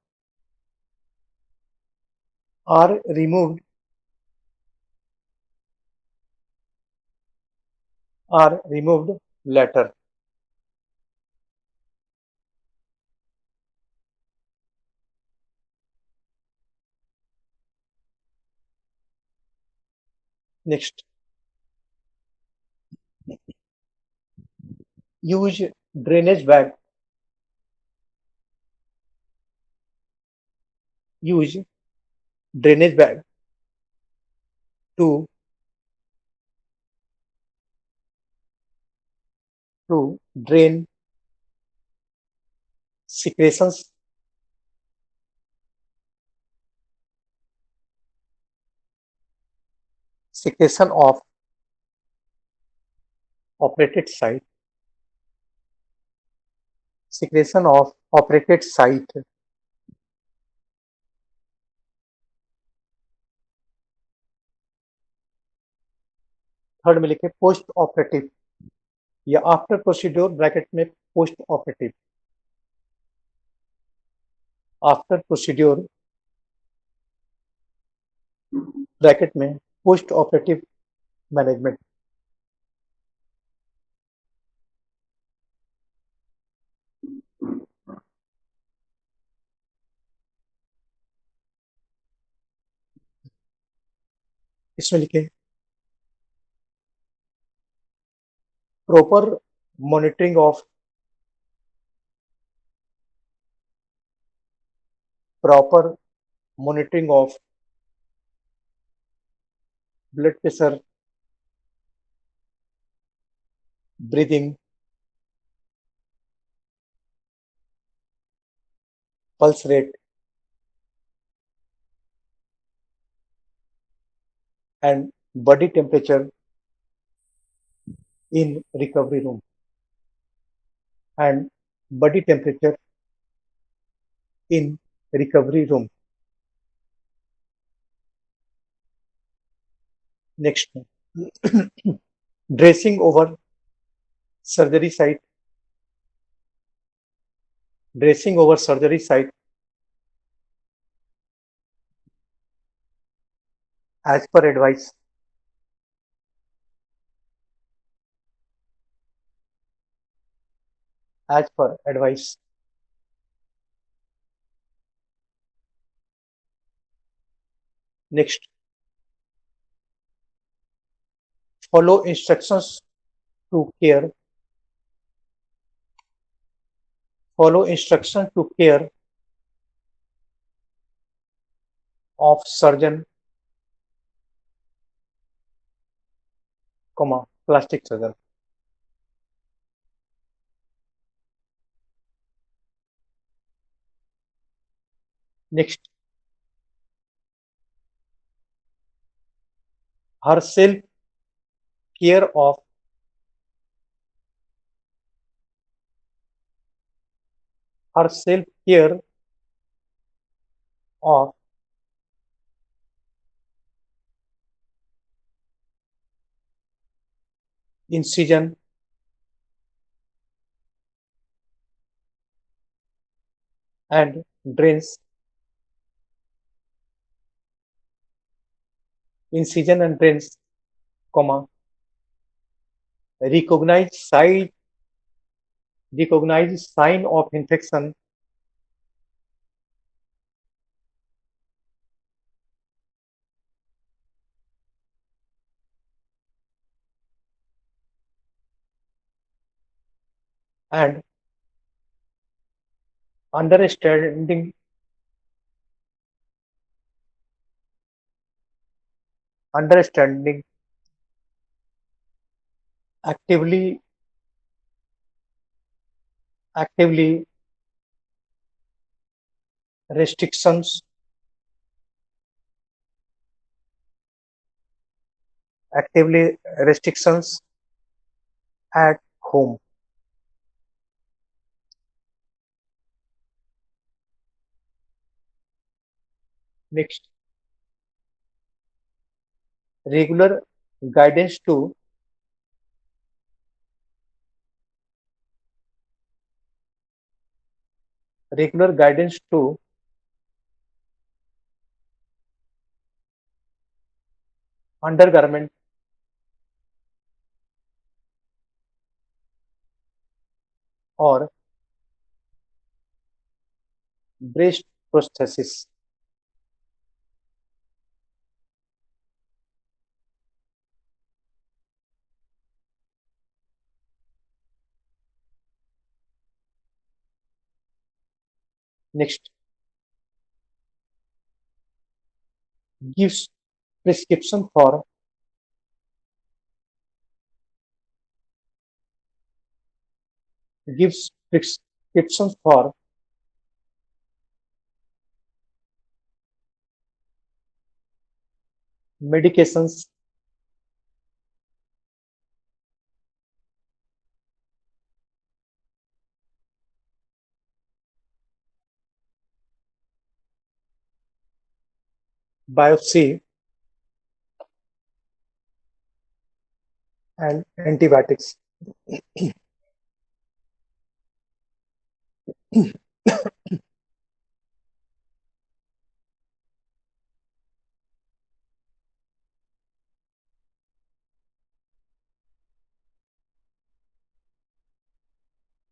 are removed later. Next, use drainage bag. Use drainage bag to drain secretions secretion of operated site secretion of operated site. Third में लिखे पोस्ट ऑपरेटिव या आफ्टर प्रोसीड्योर ब्रैकेट में post operative. After procedure bracket में पोस्ट ऑपरेटिव मैनेजमेंट. इसमें लिखे proper monitoring of blood pressure, breathing, pulse rate, and body temperature in recovery room. And body temperature in recovery room. Next, dressing over surgery site. Dressing over surgery site as per advice. As per advice. Next, follow instructions to care. Follow instruction to care of surgeon, comma, plastic surgeon. Next, her self care of incision and drains comma recognize sign of infection and understanding understanding actively actively restrictions actively restrictions at home. Next, regular guidance to regular guidance to undergarment or breast prosthesis. Next, gives prescription for gives prescriptions for medications biopsy and antibiotics.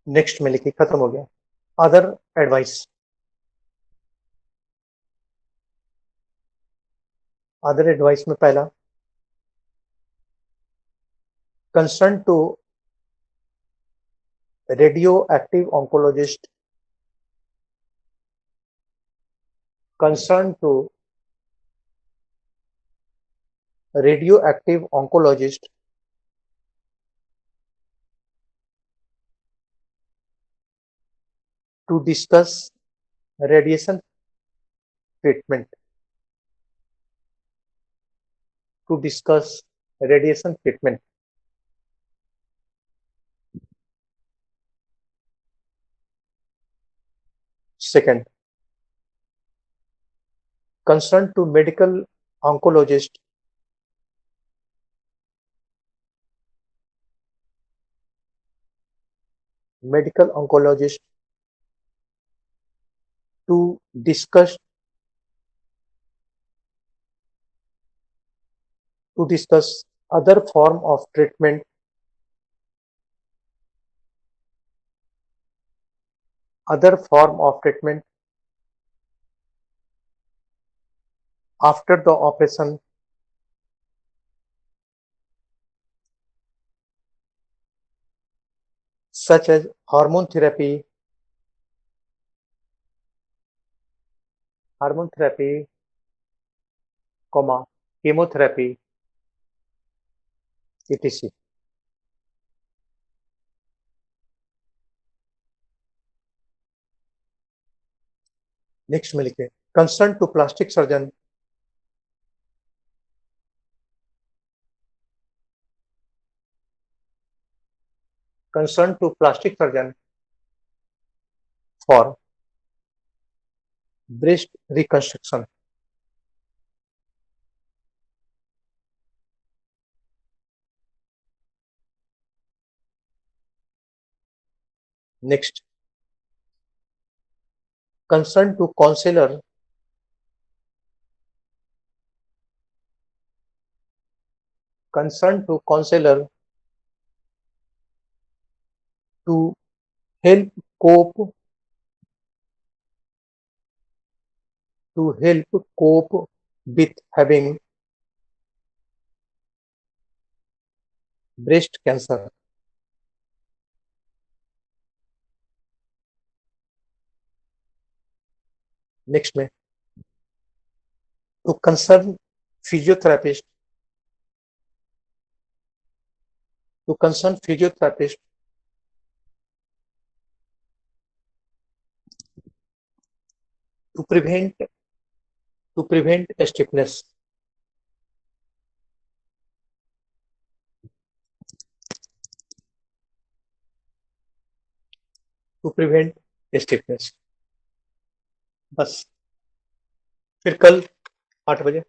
Next में लिखी खत्म हो गया अदर एडवाइस अदर एडवाइस में पहला concern to radioactive oncologist concern to radioactive oncologist to discuss radiation treatment. To discuss radiation treatment. Second, concern to medical oncologist to discuss other form of treatment after the operation such as hormone therapy, chemotherapy, etc. Next में लिखे concern to plastic surgeon for breast reconstruction. Next, concern to counselor to help cope with having breast cancer. Next में to concern physiotherapist to prevent stiffness. To prevent stiffness. बस फिर कल 8 बजे